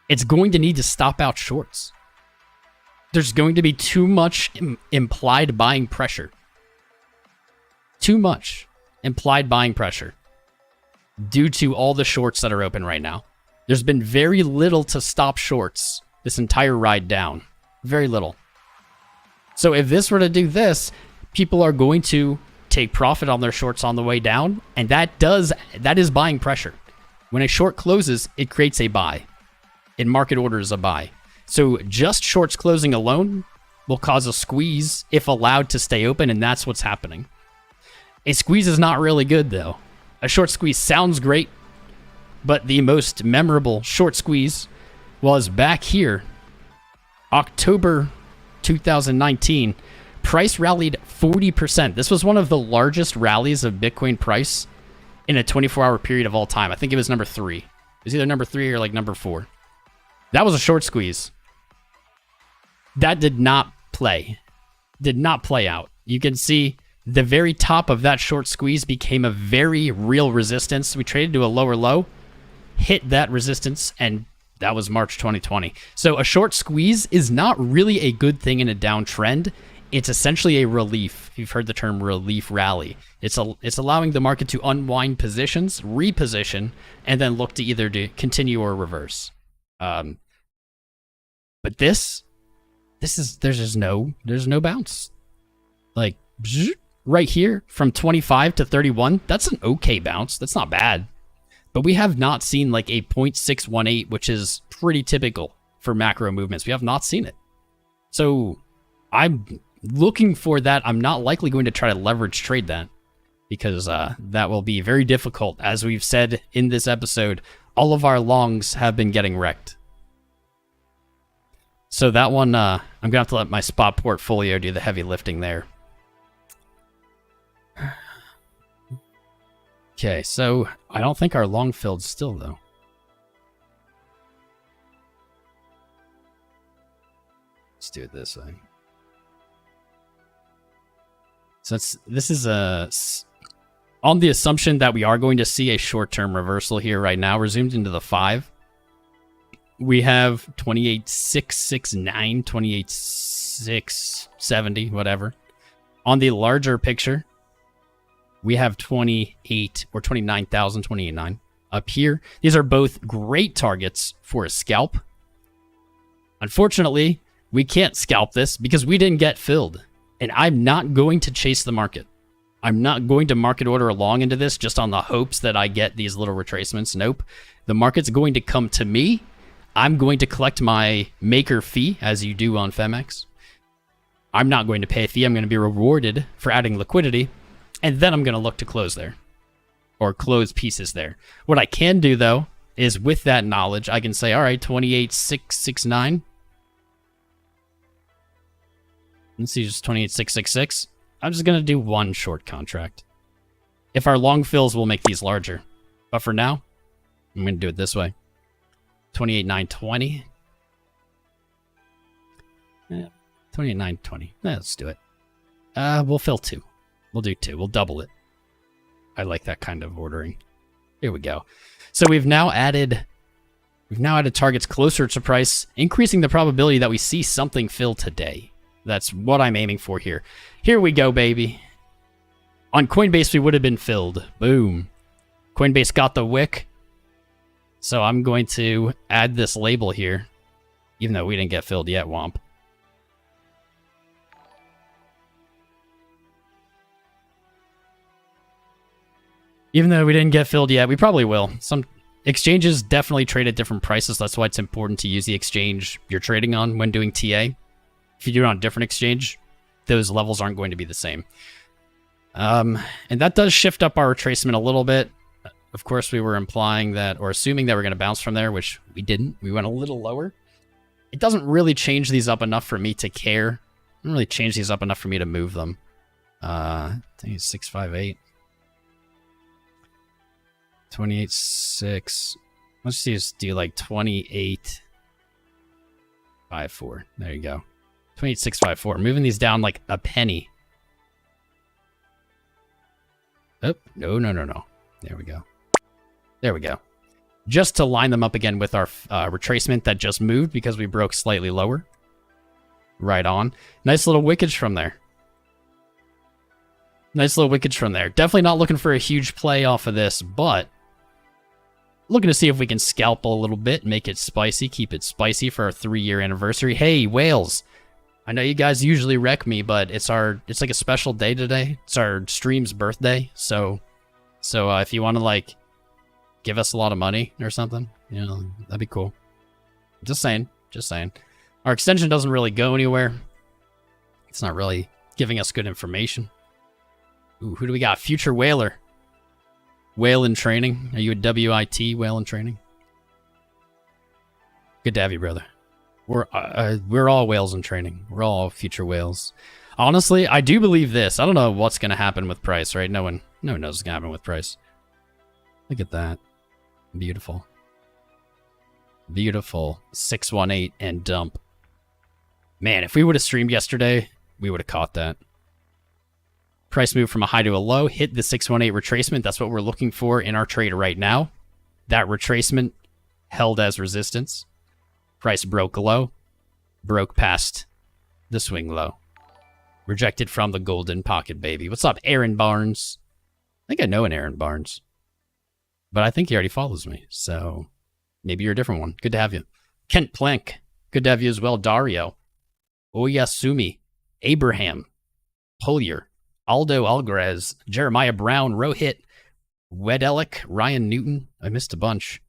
it's going to need to stop out shorts. There's going to be too much implied buying pressure. Too much implied buying pressure due to all the shorts that are open right now. There's been very little to stop shorts this entire ride down. Very little. So if this were to do this, people are going to take profit on their shorts on the way down, and that is buying pressure. When a short closes, it creates a buy. In market orders, a buy. So just shorts closing alone will cause a squeeze if allowed to stay open, and that's what's happening. A squeeze is not really good, though. A short squeeze sounds great, but the most memorable short squeeze was back here, October 2019. Price rallied 40%. This was one of the largest rallies of Bitcoin price in a 24-hour period of all time. I think it was number 3. It was either number 3 or like number 4. That was a short squeeze. That did not play. Did not play out. You can see the very top of that short squeeze became a very real resistance. We traded to a lower low, hit that resistance, and that was March 2020. So a short squeeze is not really a good thing in a downtrend. It's essentially a relief. You've heard the term relief rally. It's allowing the market to unwind positions, reposition, and then look to either to continue or reverse. But there's no bounce. Like right here from 25 to 31, that's an okay bounce. That's not bad. But we have not seen like a 0.618, which is pretty typical for macro movements. We have not seen it. So I'm looking for that. I'm not likely going to try to leverage trade that because that will be very difficult. As we've said in this episode, all of our longs have been getting wrecked. So that one, I'm going to have to let my spot portfolio do the heavy lifting there. Okay, so I don't think our long filled still, though. Let's do it this way. So this is on the assumption that we are going to see a short-term reversal here right now. We're zoomed into the 5. We have 28,669, 28,670, whatever. On the larger picture, we have 28 or 29,000, 28,900 up here. These are both great targets for a scalp. Unfortunately, we can't scalp this because we didn't get filled. And I'm not going to chase the market. I'm not going to market order along into this just on the hopes that I get these little retracements. Nope. The market's going to come to me. I'm going to collect my maker fee, as you do on Fmex. I'm not going to pay a fee. I'm going to be rewarded for adding liquidity. And then I'm going to look to close there. Or close pieces there. What I can do, though, is with that knowledge, I can say, all right, 28,669. Let's see, just 28,666. I'm just going to do one short contract. If our long fills, we'll make these larger. But for now, I'm going to do it this way. 28,920. Yeah, 28,920. Let's do it. We'll fill 2. We'll do 2. We'll double it. I like that kind of ordering. Here we go. So we've now added targets closer to price, increasing the probability that we see something fill today. That's what I'm aiming for here. Here we go, baby. On Coinbase, we would have been filled. Boom. Coinbase got the wick. So I'm going to add this label here, even though we didn't get filled yet, womp. Even though we didn't get filled yet, we probably will. Some exchanges definitely trade at different prices. That's why it's important to use the exchange you're trading on when doing TA. If you do it on a different exchange, those levels aren't going to be the same. And that does shift up our retracement a little bit. Of course, we were implying that, or assuming that we're going to bounce from there, which we didn't. We went a little lower. It doesn't really change these up enough for me to care. It doesn't really change these up enough for me to move them. I think it's 658. 28.6. Let's just do like 28.54. There you go. 28.654. Moving these down like a penny. Oh, no. There we go. There we go. Just to line them up again with our retracement that just moved because we broke slightly lower. Right on. Nice little wickage from there. Definitely not looking for a huge play off of this, but looking to see if we can scalp a little bit, make it spicy, keep it spicy for our 3-year anniversary. Hey, whales. I know you guys usually wreck me, but it's like a special day today. It's our stream's birthday, so if you want to like give us a lot of money or something, you know, that'd be cool. Just saying. Our extension doesn't really go anywhere. It's not really giving us good information. Ooh, who do we got? Future Whaler. Whale in training. Are you a WIT whale in training? Good to have you, brother. We're all whales in training. We're all future whales. Honestly, I do believe this. I don't know what's going to happen with price, right? No one knows what's going to happen with price. Look at that. Beautiful. 618 and dump. Man, if we would have streamed yesterday, we would have caught that. Price moved from a high to a low, hit the 618 retracement. That's what we're looking for in our trade right now. That retracement held as resistance. Price broke low, broke past the swing low. Rejected from the golden pocket, baby. What's up, Aaron Barnes? I think I know an Aaron Barnes, but I think he already follows me, so maybe you're a different one. Good to have you. Kent Plank, good to have you as well. Dario, Oyasumi, Abraham, Polier, Aldo Alvarez, Jeremiah Brown, Rohit, Wedelic, Ryan Newton. I missed a bunch.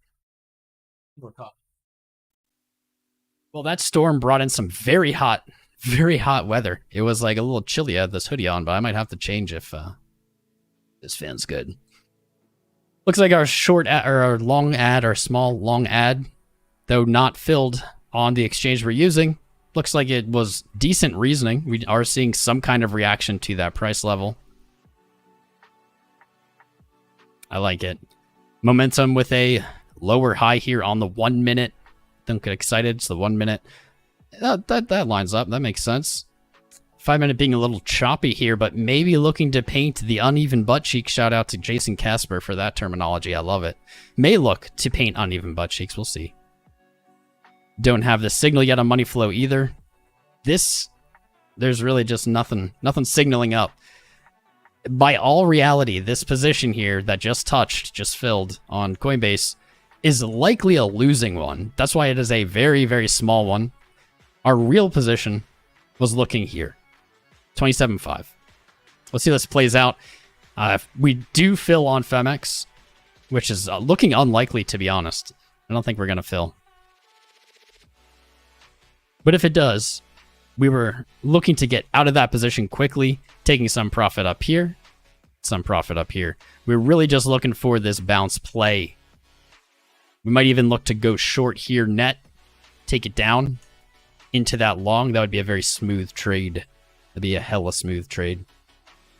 Well, that storm brought in some very hot weather. It was like a little chilly. I had this hoodie on, but I might have to change if this fan's good. Looks like our short ad, or our long ad, our small long ad, though not filled on the exchange we're using, looks like it was decent reasoning. We are seeing some kind of reaction to that price level. I like it. Momentum with a lower high here on the 1 minute. Don't get excited. It's the 1 minute. That lines up. That makes sense. 5 minute being a little choppy here, but maybe looking to paint the uneven butt cheek. Shout out to Jason Casper for that terminology. I love it. May look to paint uneven butt cheeks. We'll see. Don't have the signal yet on money flow either. There's really just nothing signaling up. By all reality, this position here that just filled on Coinbase is likely a losing one. That's why it is a very, very small one. Our real position was looking here. 27.5. Let's see how this plays out. We do fill on Fmex, which is looking unlikely, to be honest. I don't think we're going to fill. But if it does, we were looking to get out of that position quickly, taking some profit up here, some profit up here. We're really just looking for this bounce play. We might even look to go short here net, take it down into that long. That would be a very smooth trade. That'd be a hella smooth trade.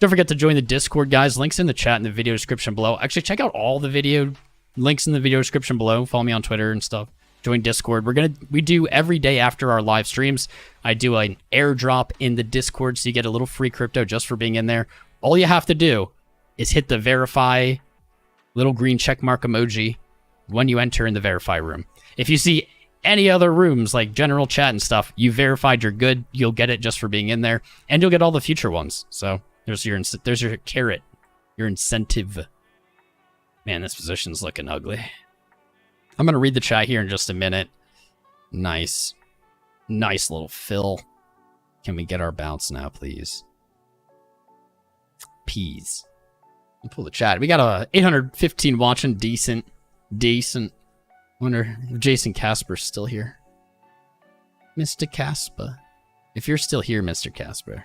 Don't forget to join the Discord, guys. Links in the chat in the video description below. Actually, check out all the video links in the video description below. Follow me on Twitter and stuff. Join Discord. We do every day after our live streams. I do an airdrop in the Discord, so you get a little free crypto just for being in there. All you have to do is hit the verify little green check mark emoji when you enter in the verify room. If you see any other rooms like general chat and stuff, you verified you're good. You'll get it just for being in there, and you'll get all the future ones. So there's your carrot, your incentive. Man, this position's looking ugly. I'm going to read the chat here in just a minute. Nice. Nice little fill. Can we get our bounce now, please? Peas. Pull the chat. We got a 815 watching. Decent. Wonder if Jason Casper's still here. Mr. Casper. If you're still here, Mr. Casper,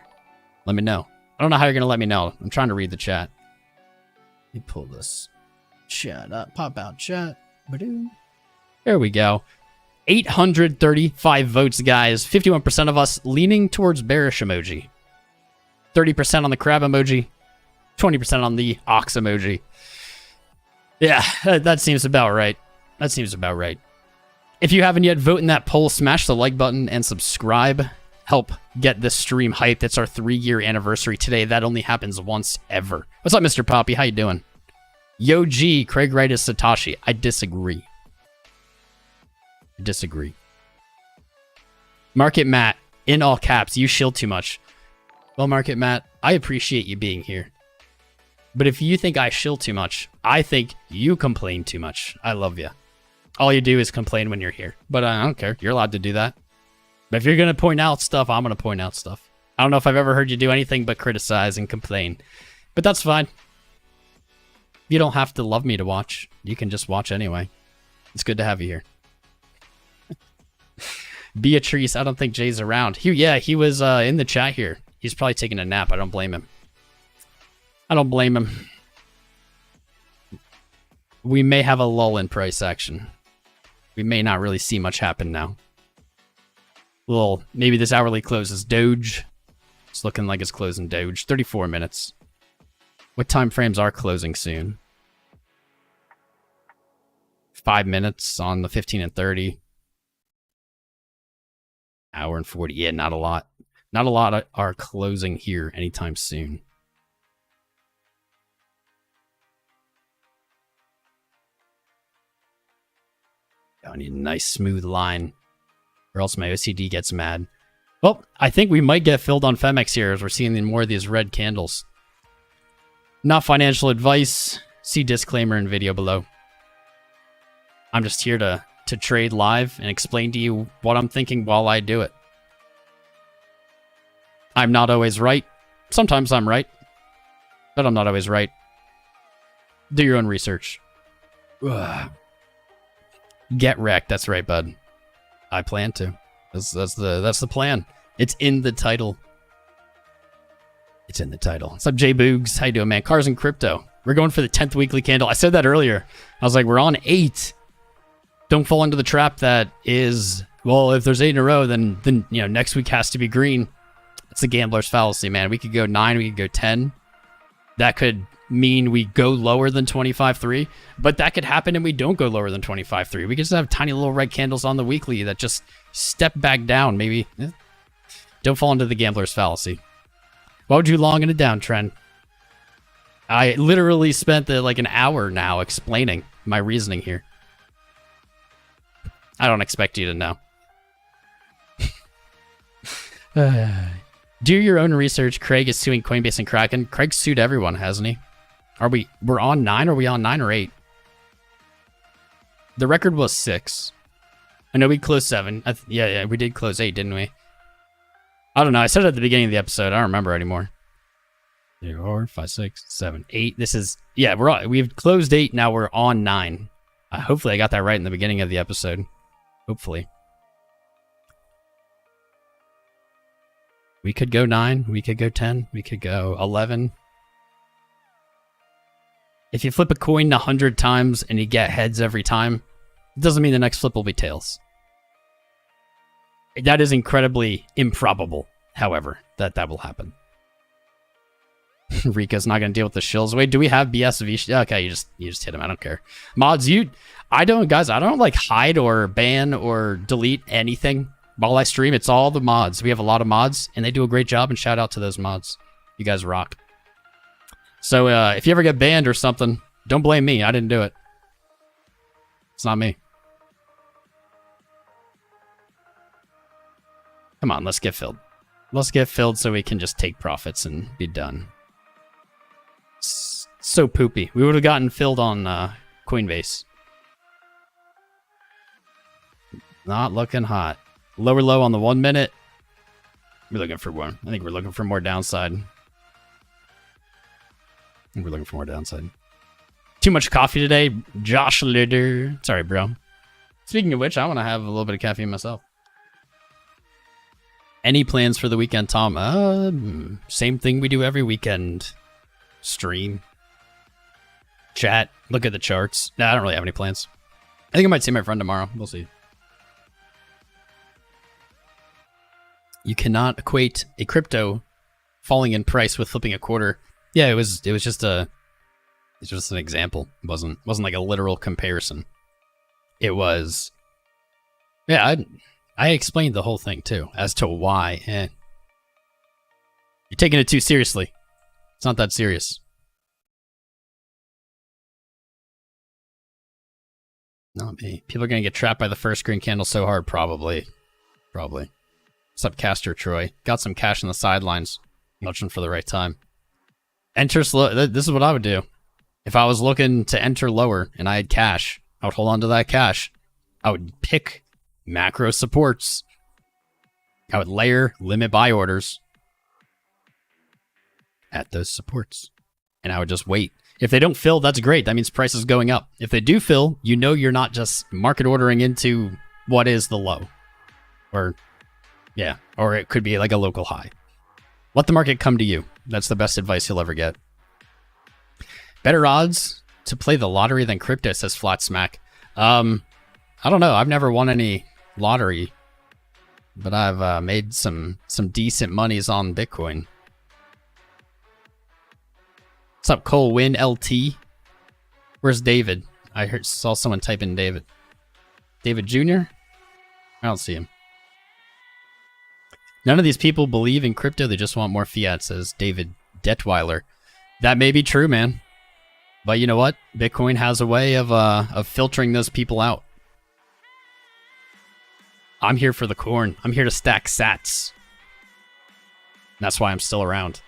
let me know. I don't know how you're going to let me know. I'm trying to read the chat. Let me pull this chat up. Pop out chat. Ba-doom. There we go. 835 votes, guys. 51% of us leaning towards bearish emoji. 30% on the crab emoji. 20% on the ox emoji. Yeah, that seems about right. That seems about right. If you haven't yet, vote in that poll, smash the like button, and subscribe. Help get this stream hyped. It's our 3-year anniversary today. That only happens once ever. What's up, Mr. Poppy? How you doing? Yo G, Craig Wright is Satoshi. I disagree. Market Matt, in all caps, you shield too much. Well, Market Matt, I appreciate you being here. But if you think I shill too much, I think you complain too much. I love you. All you do is complain when you're here. But I don't care. You're allowed to do that. But if you're going to point out stuff, I'm going to point out stuff. I don't know if I've ever heard you do anything but criticize and complain. But that's fine. You don't have to love me to watch. You can just watch anyway. It's good to have you here. Beatrice, I don't think Jay's around. He was in the chat here. He's probably taking a nap. I don't blame him. We may have a lull in price action. We may not really see much happen now. Well, maybe this hourly close is Doge. It's looking like it's closing Doge. 34 minutes. What time frames are closing soon? 5 minutes on the 15 and 30. Hour and 40. Yeah, not a lot. Not a lot are closing here anytime soon. I need a nice smooth line, or else my OCD gets mad. Well, I think we might get filled on Fmex here as we're seeing more of these red candles. Not financial advice. See disclaimer in video below. I'm just here to trade live and explain to you what I'm thinking while I do it. I'm not always right. Sometimes I'm right, but I'm not always right. Do your own research. Ugh. Get wrecked. That's right, bud. I plan to. That's the plan. It's in the title. It's in the title. What's up, Jay Boogs? How you doing, man? Cars and crypto. We're going for the 10th weekly candle. I said that earlier. I was like, we're on 8. Don't fall into the trap that is, well, if there's 8 in a row, then you know, next week has to be green. It's a gambler's fallacy, man. We could go 9, we could go 10. That could mean we go lower than 25.3, but that could happen and we don't go lower than 25.3. We could just have tiny little red candles on the weekly that just step back down. Maybe don't fall into the gambler's fallacy. Why would you long in a downtrend? I literally spent like an hour now explaining my reasoning here. I don't expect you to know. Do your own research. Craig is suing Coinbase and Kraken. Craig sued everyone, hasn't he? We're on 9? Are we on 9 or 8? The record was 6. I know we closed 7. Yeah, we did close 8, didn't we? I don't know. I said it at the beginning of the episode. I don't remember anymore. 3, 4, 5, 6, 7, 8. This is... Yeah, we've closed 8. Now we're on 9. Hopefully I got that right in the beginning of the episode. Hopefully. We could go 9. We could go 10. We could go 11. If you flip a coin 100 times and you get heads every time, it doesn't mean the next flip will be tails. That is incredibly improbable, however, that will happen. Rika's not going to deal with the shills. Wait, do we have BSV? Okay, you just hit him. I don't care. Mods, I don't like hide or ban or delete anything while I stream. It's all the mods. We have a lot of mods, and they do a great job, and shout out to those mods. You guys rock. So if you ever get banned or something, don't blame me. I didn't do it. It's not me. Come on, let's get filled. Let's get filled so we can just take profits and be done. So poopy. We would have gotten filled on Coinbase. Not looking hot. Lower low on the 1 minute. We're looking for one. I think we're looking for more downside. Too much coffee today. Josh Litter. Sorry, bro. Speaking of which, I want to have a little bit of caffeine myself. Any plans for the weekend, Tom? Same thing we do every weekend. Stream. Chat. Look at the charts. Nah, I don't really have any plans. I think I might see my friend tomorrow. We'll see. You cannot equate a crypto falling in price with flipping a quarter. Yeah, it was just an example. It wasn't like a literal comparison. It was. Yeah, I explained the whole thing too as to why. You're taking it too seriously. It's not that serious. Not me. People are gonna get trapped by the first green candle so hard. Probably. What's up, Caster Troy? Got some cash on the sidelines. Watching for the right time. Enter slow. This is what I would do. If I was looking to enter lower and I had cash, I would hold on to that cash. I would pick macro supports. I would layer limit buy orders at those supports. And I would just wait. If they don't fill, that's great. That means price is going up. If they do fill, you know you're not just market ordering into what is the low. Or it could be like a local high. Let the market come to you. That's the best advice you'll ever get. Better odds to play the lottery than crypto, says Flat Smack. I don't know. I've never won any lottery, but I've made some decent monies on Bitcoin. What's up, Cole Win LT? Where's David? I saw someone type in David. David Jr.? I don't see him. None of these people believe in crypto. They just want more fiat, says David Detweiler. That may be true, man. But you know what? Bitcoin has a way of filtering those people out. I'm here for the corn. I'm here to stack sats. And that's why I'm still around.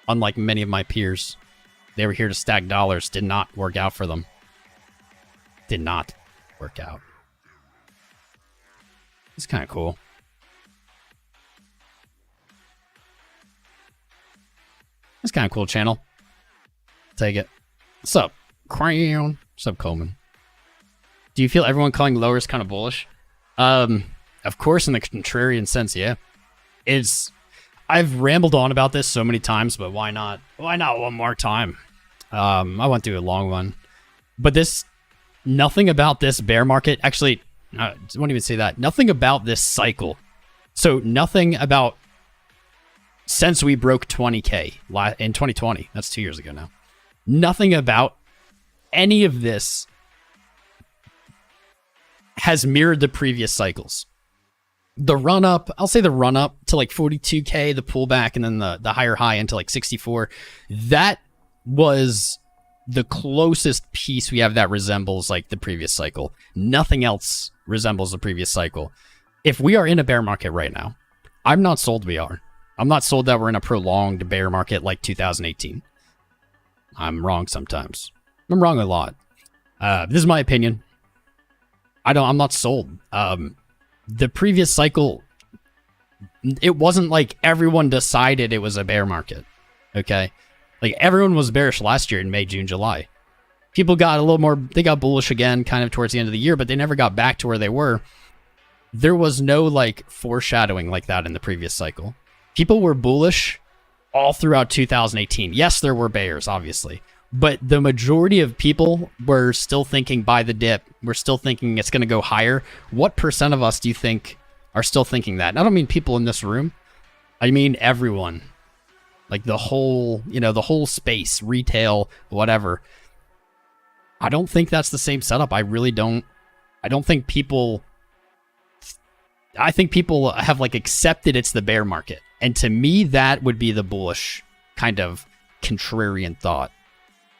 Unlike many of my peers. They were here to stack dollars. Did not work out for them. Did not work out. It's kind of cool. It's kind of cool channel. Take it. What's up, Crown? What's up, Coleman? Do you feel everyone calling lower is kind of bullish? Of course, in the contrarian sense, yeah. I've rambled on about this so many times, but why not? Why not one more time? I went through a long one. But nothing about this bear market, actually, I won't even say that. Nothing about this cycle. So nothing about since we broke 20K in 2020. That's 2 years ago now. Nothing about any of this has mirrored the previous cycles. The run up, I'll say the run up to like 42K, the pullback, and then the higher high into like 64. That was the closest piece we have that resembles like the previous cycle. Nothing else resembles the previous cycle. If we are in a bear market right now, I'm not sold we are. I'm not sold that we're in a prolonged bear market like 2018. I'm wrong sometimes. I'm wrong a lot. This is my opinion. I'm not sold. The previous cycle, it wasn't like everyone decided it was a bear market. Okay? Like everyone was bearish last year in May, June, July. People got a little more, they got bullish again kind of towards the end of the year, but they never got back to where they were. There was no like foreshadowing like that in the previous cycle. People were bullish all throughout 2018. Yes, there were bears, obviously. But the majority of people were still thinking buy the dip. We're still thinking it's going to go higher. What percent of us do you think are still thinking that? And I don't mean people in this room. I mean everyone. Like the whole, the whole space, retail, whatever. I don't think that's the same setup. I really don't. I think people have like accepted it's the bear market. And to me, that would be the bullish kind of contrarian thought.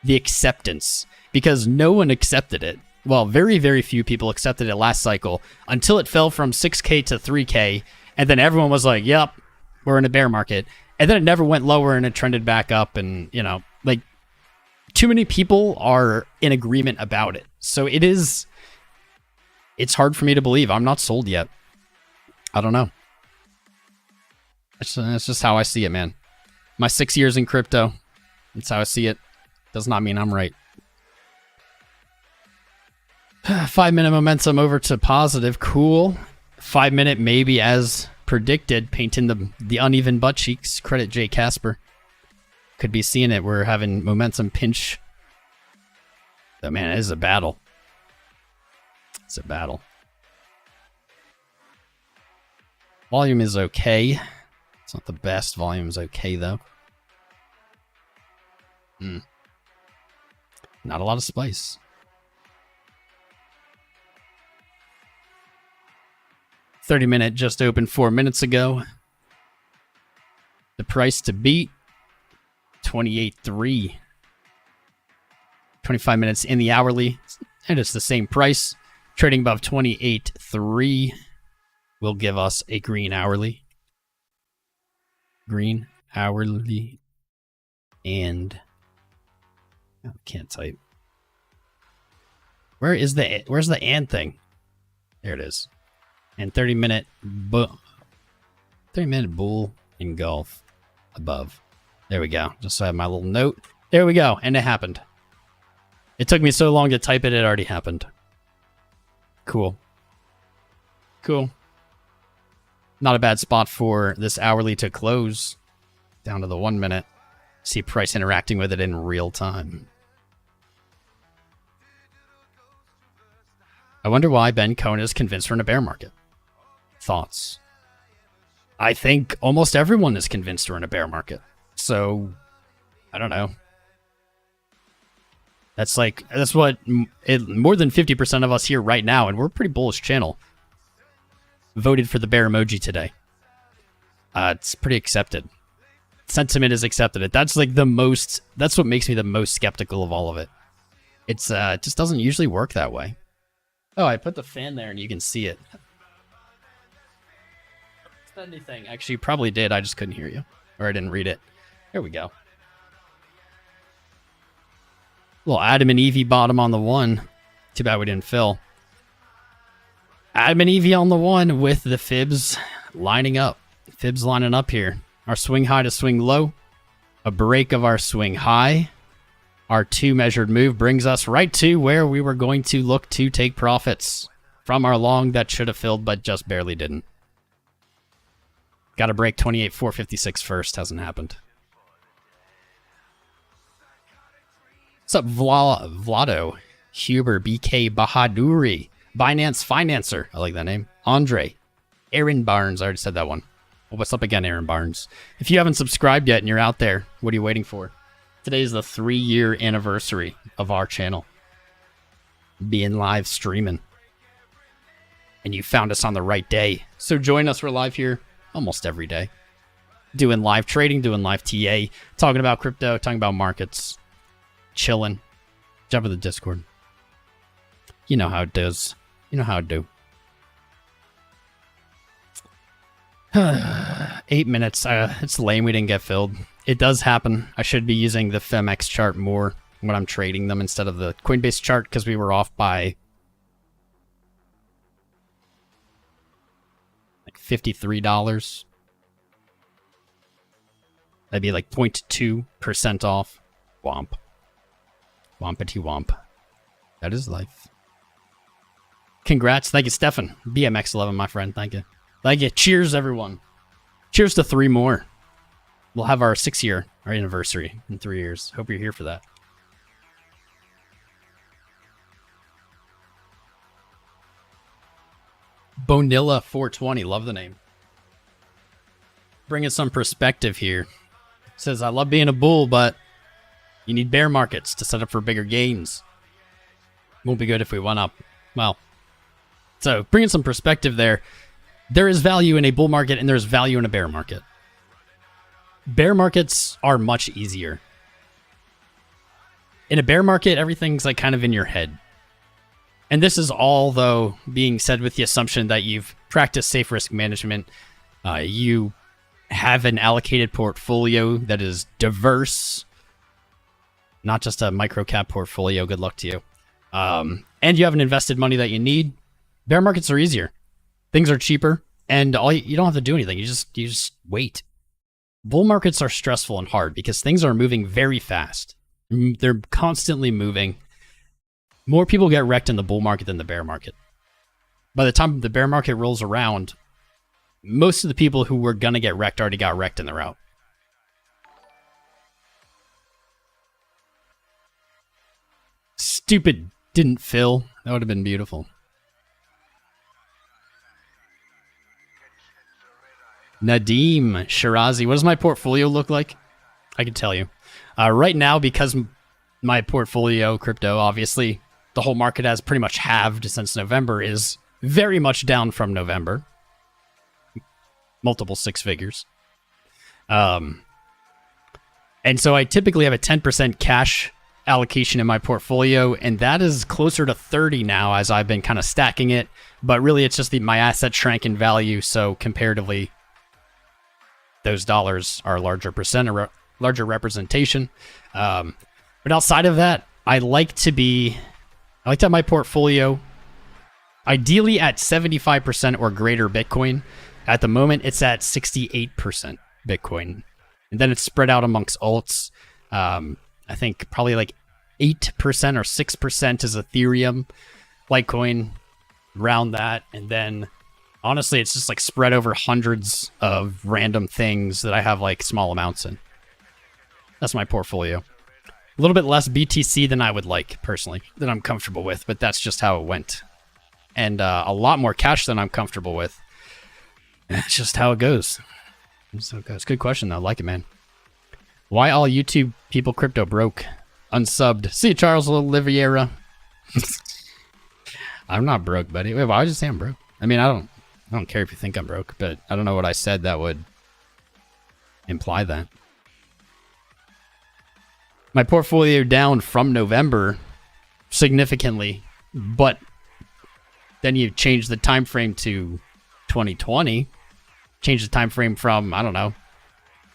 The acceptance, because no one accepted it. Well, very, very few people accepted it last cycle until it fell from 6K to 3K. And then everyone was like, yep, we're in a bear market. And then it never went lower and it trended back up. And, like too many people are in agreement about it. So it's hard for me to believe. I'm not sold yet. I don't know. It's just how I see it, man. My 6 years in crypto, that's how I see it. Does not mean I'm right. 5 minute momentum over to positive. Cool. 5 minute maybe as predicted. Painting the uneven butt cheeks. Credit Jay Casper. Could be seeing it. We're having momentum pinch. Oh man, it is a battle. It's a battle. Volume is okay. It's not the best. Volume is okay though. Not a lot of spice. 30-minute just opened 4 minutes ago. The price to beat, 28.3. 25 minutes in the hourly, and it's the same price. Trading above 28.3 will give us a green hourly. Green hourly. And I can't type. Where's the and thing? There it is. And 30-minute bull engulf above. There we go. Just so I have my little note. There we go. And it happened. It took me so long to type it, it already happened. Cool. Cool. Not a bad spot for this hourly to close. Down to the 1 minute. See price interacting with it in real time. I wonder why Ben Cohen is convinced we're in a bear market. Thoughts? I think almost everyone is convinced we're in a bear market. So, I don't know. That's what more than 50% of us here right now, and we're a pretty bullish channel, voted for the bear emoji today. It's pretty accepted. Sentiment is accepted. That's like that's what makes me the most skeptical of all of it. It just doesn't usually work that way. Oh, I put the fan there and you can see it. Said anything? Actually, you probably did. I just couldn't hear you. Or I didn't read it. There we go. Little Adam and Evie bottom on the one. Too bad we didn't fill. Adam and Evie on the one with the fibs lining up. Fibs lining up here. Our swing high to swing low. A break of our swing high. Our 2 measured move brings us right to where we were going to look to take profits from our long that should have filled but just barely didn't. Got to break 28,456 first. Hasn't happened. What's up, Vlado? Huber, BK Bahaduri, Binance Financer. I like that name. Andre. Aaron Barnes. I already said that one. Well, what's up again, Aaron Barnes? If you haven't subscribed yet and you're out there, what are you waiting for? Today is the 3-year anniversary of our channel being live streaming. And you found us on the right day. So join us. We're live here almost every day. Doing live trading, doing live TA, talking about crypto, talking about markets, chilling. Jump in the Discord. You know how it does. You know how it do. 8 minutes. It's lame we didn't get filled. It does happen. I should be using the Phemex chart more when I'm trading them instead of the Coinbase chart because we were off by like $53. That'd be like 0.2% off. Womp. Wompity womp. That is life. Congrats. Thank you, Stefan. BMX11, my friend. Thank you. Thank you. Cheers, everyone. Cheers to 3 more. We'll have our 6-year, our anniversary in 3 years. Hope you're here for that. Bonilla420. Love the name. Bringing some perspective here. Says, I love being a bull, but you need bear markets to set up for bigger gains. Won't be good if we went up. Well, so bringing some perspective there. There is value in a bull market and there's value in a bear market. Bear markets are much easier. In a bear market, everything's like kind of in your head. And this is all, though, being said with the assumption that you've practiced safe risk management. You have an allocated portfolio that is diverse. Not just a micro-cap portfolio. Good luck to you. And you haven't invested money that you need. Bear markets are easier. Things are cheaper. And you don't have to do anything. You just wait. Bull markets are stressful and hard because things are moving very fast. They're constantly moving. More people get wrecked in the bull market than the bear market. By the time the bear market rolls around, most of the people who were going to get wrecked already got wrecked and they're out. Stupid didn't fill. That would have been beautiful. Nadeem Shirazi. What does my portfolio look like? I can tell you. Right now, because my portfolio, crypto, obviously, the whole market has pretty much halved since November, is very much down from November. Multiple 6 figures. And so I typically have a 10% cash allocation in my portfolio, and that is closer to 30 now as I've been kind of stacking it. But really, it's just my asset shrank in value, so comparatively, those dollars are a larger percent, or larger representation. But outside of that, I like to have my portfolio ideally at 75% or greater Bitcoin. At the moment, it's at 68% Bitcoin. And then it's spread out amongst alts. I think probably like 8% or 6% is Ethereum, Litecoin, around that. And then honestly, it's just like spread over hundreds of random things that I have like small amounts in. That's my portfolio. A little bit less BTC than I would like, personally, that I'm comfortable with, but that's just how it went. And a lot more cash than I'm comfortable with. That's just how it goes. That's how it goes. Good question, though. I like it, man. Why all YouTube people crypto broke? Unsubbed. See you, Charles Oliveira. I'm not broke, buddy. Wait, why would you say I'm broke? I mean, I don't care if you think I'm broke, but I don't know what I said that would imply that. My portfolio down from November significantly, but then you change the time frame to 2020, change the time frame from, I don't know,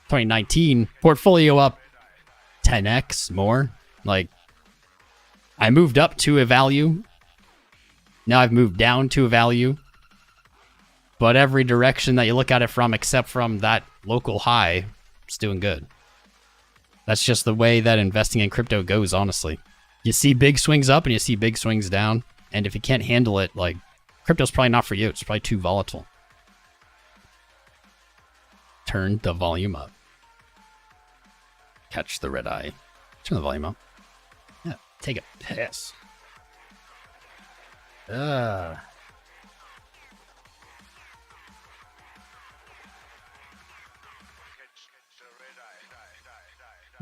2019, portfolio up 10x more. Like, I moved up to a value. Now I've moved down to a value. But every direction that you look at it from, except from that local high, it's doing good. That's just the way that investing in crypto goes, honestly. You see big swings up and you see big swings down. And if you can't handle it, like, crypto's probably not for you. It's probably too volatile. Turn the volume up. Catch the red eye. Turn the volume up. Yeah, take a piss.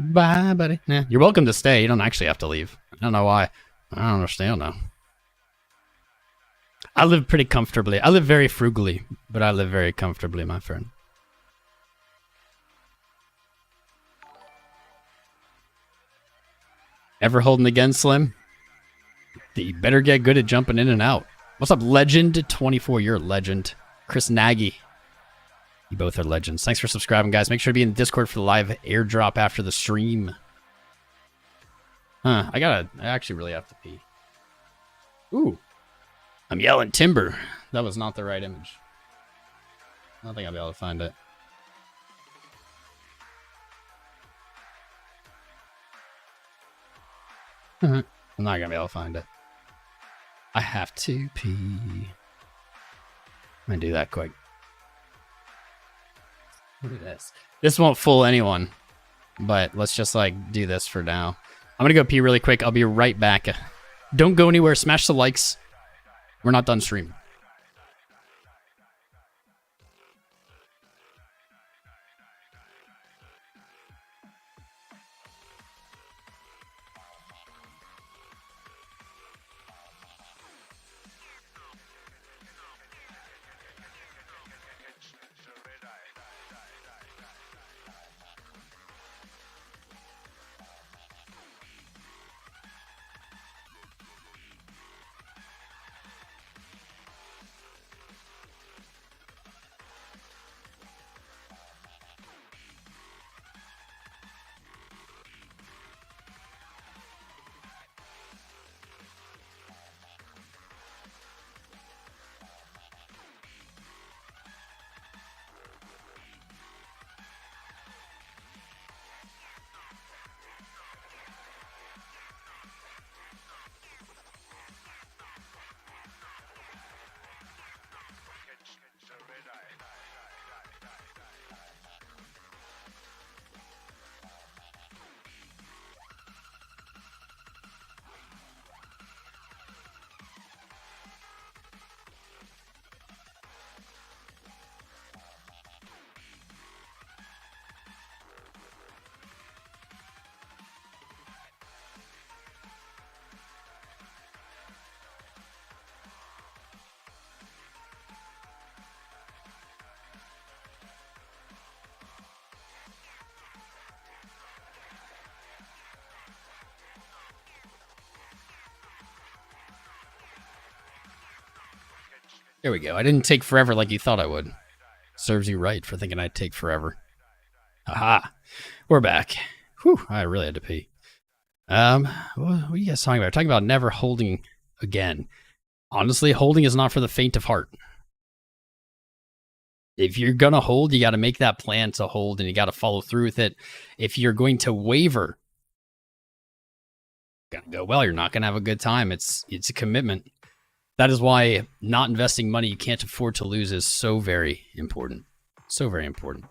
Bye, buddy. Yeah, you're welcome to stay. You don't actually have to leave. I don't know why. I don't understand now. I live pretty comfortably. I live very frugally, but I live very comfortably, my friend. Ever holding again, Slim? You better get good at jumping in and out. What's up, Legend 24? You're a legend. Chris Nagy. You both are legends. Thanks for subscribing, guys. Make sure to be in the Discord for the live airdrop after the stream. I actually really have to pee. Ooh. I'm yelling timber. That was not the right image. I don't think I'll be able to find it. I'm not gonna be able to find it. I have to pee. I'm gonna do that quick. Look at this. This won't fool anyone, but let's just like do this for now. I'm gonna go pee really quick. I'll be right back. Don't go anywhere. Smash the likes. We're not done streaming. There we go. I didn't take forever like you thought I would. Serves you right for thinking I'd take forever. Aha. We're back. Whew, I really had to pee. What are you guys talking about? We're talking about never holding again. Honestly, holding is not for the faint of heart. If you're going to hold, you got to make that plan to hold and you got to follow through with it. If you're going to waver, it's going to go well. You're not going to have a good time. It's a commitment. That is why not investing money you can't afford to lose is so very important. So very important.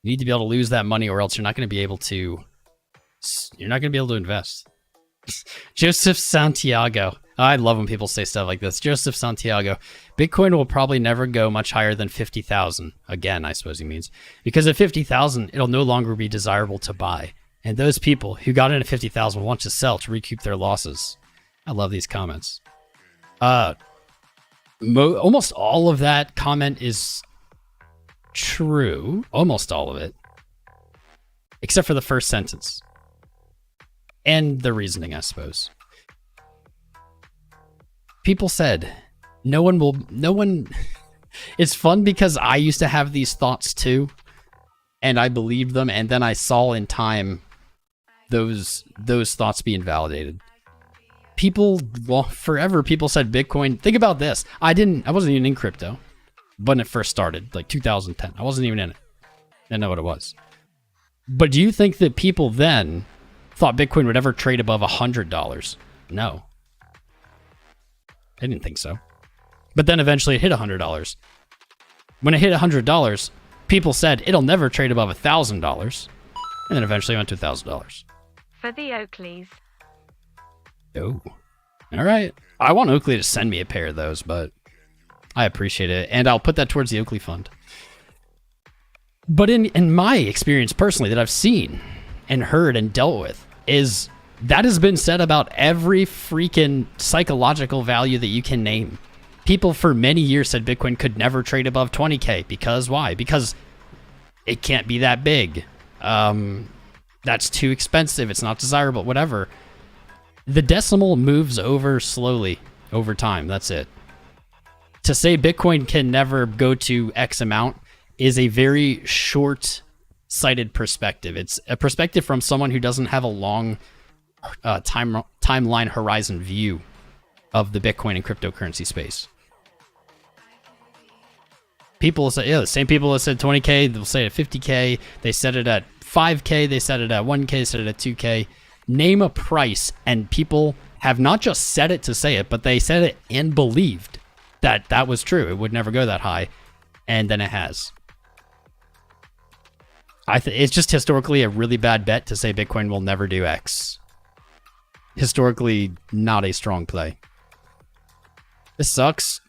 You need to be able to lose that money or else you're not going to be able to invest. Joseph Santiago. I love when people say stuff like this. Joseph Santiago. Bitcoin will probably never go much higher than 50,000. Again, I suppose he means. Because at 50,000, it'll no longer be desirable to buy. And those people who got in at 50,000 will want to sell to recoup their losses. I love these comments. Almost all of that comment is true. Almost all of it. Except for the first sentence. And the reasoning, I suppose. People said, no one, it's fun because I used to have these thoughts too. And I believed them. And then I saw in time those thoughts be invalidated. Forever people said Bitcoin. Think about this. I wasn't even in crypto when it first started, like 2010. I wasn't even in it. I didn't know what it was. But do you think that people then thought Bitcoin would ever trade above $100? No. I didn't think so. But then eventually it hit $100. When it hit $100, people said it'll never trade above $1,000. And then eventually it went to $1,000. For the Oakleys. Oh, all right. I want Oakley to send me a pair of those, but I appreciate it. And I'll put that towards the Oakley fund. But in my experience personally that I've seen, and heard and dealt with is that has been said about every freaking psychological value that you can name. People for many years said Bitcoin could never trade above 20K because why? Because it can't be that big. That's too expensive. It's not desirable, whatever. The decimal moves over slowly over time. That's it. To say Bitcoin can never go to X amount is a very short-sighted perspective. It's a perspective from someone who doesn't have a long timeline horizon view of the Bitcoin and cryptocurrency space. People say, yeah, the same people that said 20K, they'll say it at 50K. They said it at 5K. They said it at 1K. They said it at 2K. Name a price, and people have not just said it to say it, but they said it and believed that that was true. It would never go that high, and then it has. It's just historically a really bad bet to say Bitcoin will never do X. Historically, not a strong play. This sucks.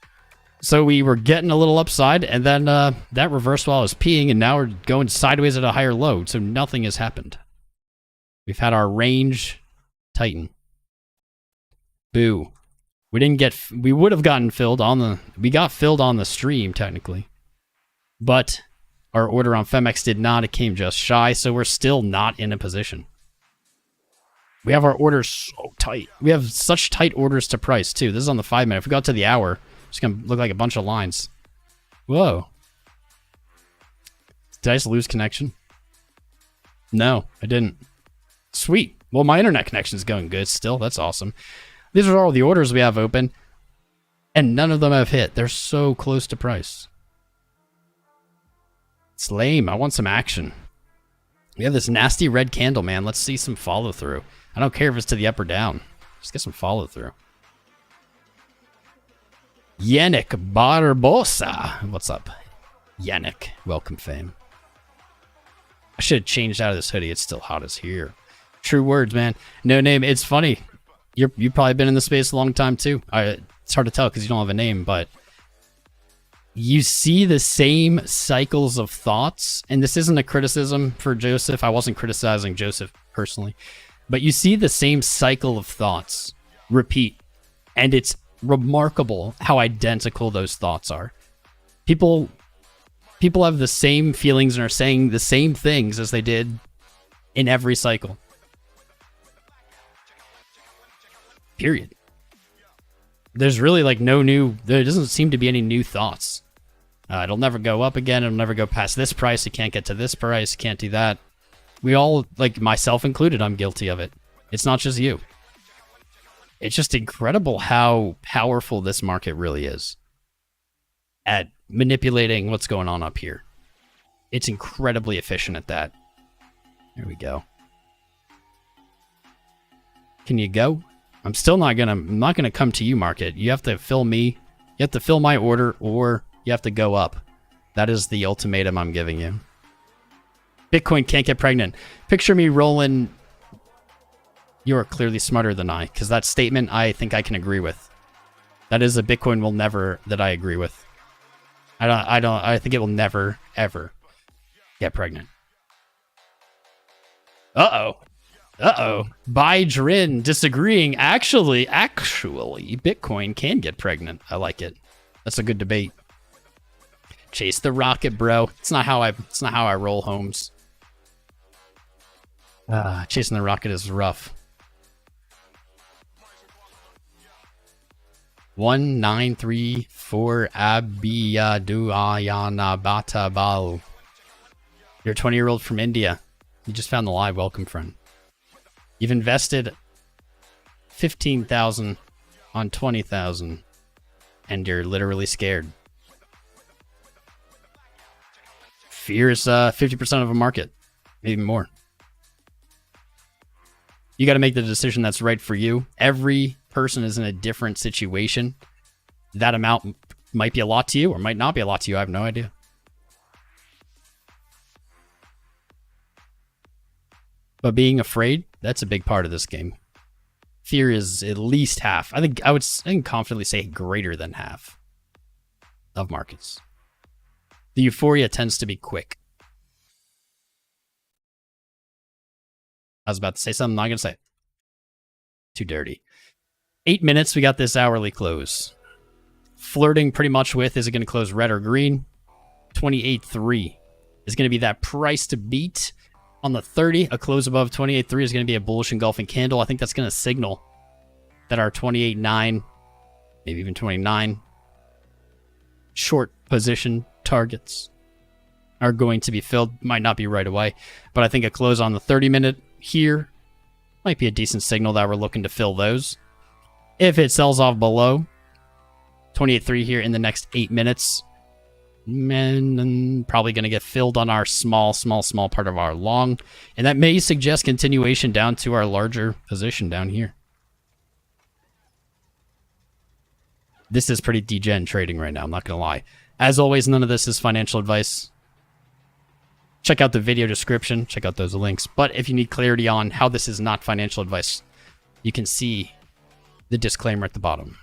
So we were getting a little upside, and then that reversed while I was peeing, and now we're going sideways at a higher low, so nothing has happened. We've had our range tighten. Boo. We would have gotten filled on we got filled on the stream, technically. But our order on Fmex did not. It came just shy, so we're still not in a position. We have our orders so tight. We have such tight orders to price, too. This is on the 5 minute. If we go to the hour, it's going to look like a bunch of lines. Whoa. Did I just lose connection? No, I didn't. Sweet. Well, my internet connection is going good still. That's awesome. These are all the orders we have open, and none of them have hit. They're so close to price. It's lame. I want some action. We have this nasty red candle, man. Let's see some follow through. I don't care if it's to the up or down. Just get some follow through. Yannick Barbosa. What's up? Yannick. Welcome, fam. I should have changed out of this hoodie. It's still hot as here. True words, man. No name. It's funny. You've probably been in the space a long time, too. It's hard to tell because you don't have a name, but you see the same cycles of thoughts. And this isn't a criticism for Joseph. I wasn't criticizing Joseph personally. But you see the same cycle of thoughts repeat. And it's remarkable how identical those thoughts are. People have the same feelings and are saying the same things as they did in every cycle. Period. There's really like there doesn't seem to be any new thoughts. It'll never go up again. It'll never go past this price. It can't get to this price. It can't do that. We all, like myself included, I'm guilty of it. It's not just you. It's just incredible how powerful this market really is at manipulating what's going on up here. It's incredibly efficient at that. There we go. Can you go? I'm not gonna come to you, market. You have to fill me. You have to fill my order, or you have to go up. That is the ultimatum I'm giving you. Bitcoin can't get pregnant. Picture me rolling. You are clearly smarter than I, because that statement I think I can agree with. That is a Bitcoin will never that I agree with. I think it will never ever get pregnant. By Drin disagreeing. Actually, Bitcoin can get pregnant. I like it. That's a good debate. Chase the rocket, bro. It's not how I roll, Holmes. Chasing the rocket is rough. 1934 Abiyadu Ayana Batabal. You're a 20-year-old from India. You just found the live. Welcome, friend. You've invested 15,000 on 20,000, and you're literally scared. Fear is 50% of a market, maybe more. You got to make the decision that's right for you. Every person is in a different situation. That amount might be a lot to you or might not be a lot to you. I have no idea. But being afraid, that's a big part of this game. Fear is at least half. I can confidently say greater than half of markets. The euphoria tends to be quick. I was about to say something, I'm not going to say it. Too dirty. 8 minutes, we got this hourly close. Flirting pretty much with, is it going to close red or green? 28.3 is going to be that price to beat. On the 30, a close above 28.3 is going to be a bullish engulfing candle. I think that's going to signal that our 28.9, maybe even 29, short position targets are going to be filled. Might not be right away, but I think a close on the 30-minute here might be a decent signal that we're looking to fill those. If it sells off below 28.3 here in the next 8 minutes, and probably going to get filled on our small part of our long, and that may suggest continuation down to our larger position down here. This is pretty degen trading right now, I'm not going to lie. As always, none of this is financial advice. Check out the video description, check out those links. But if you need clarity on how this is not financial advice, you can see the disclaimer at the bottom.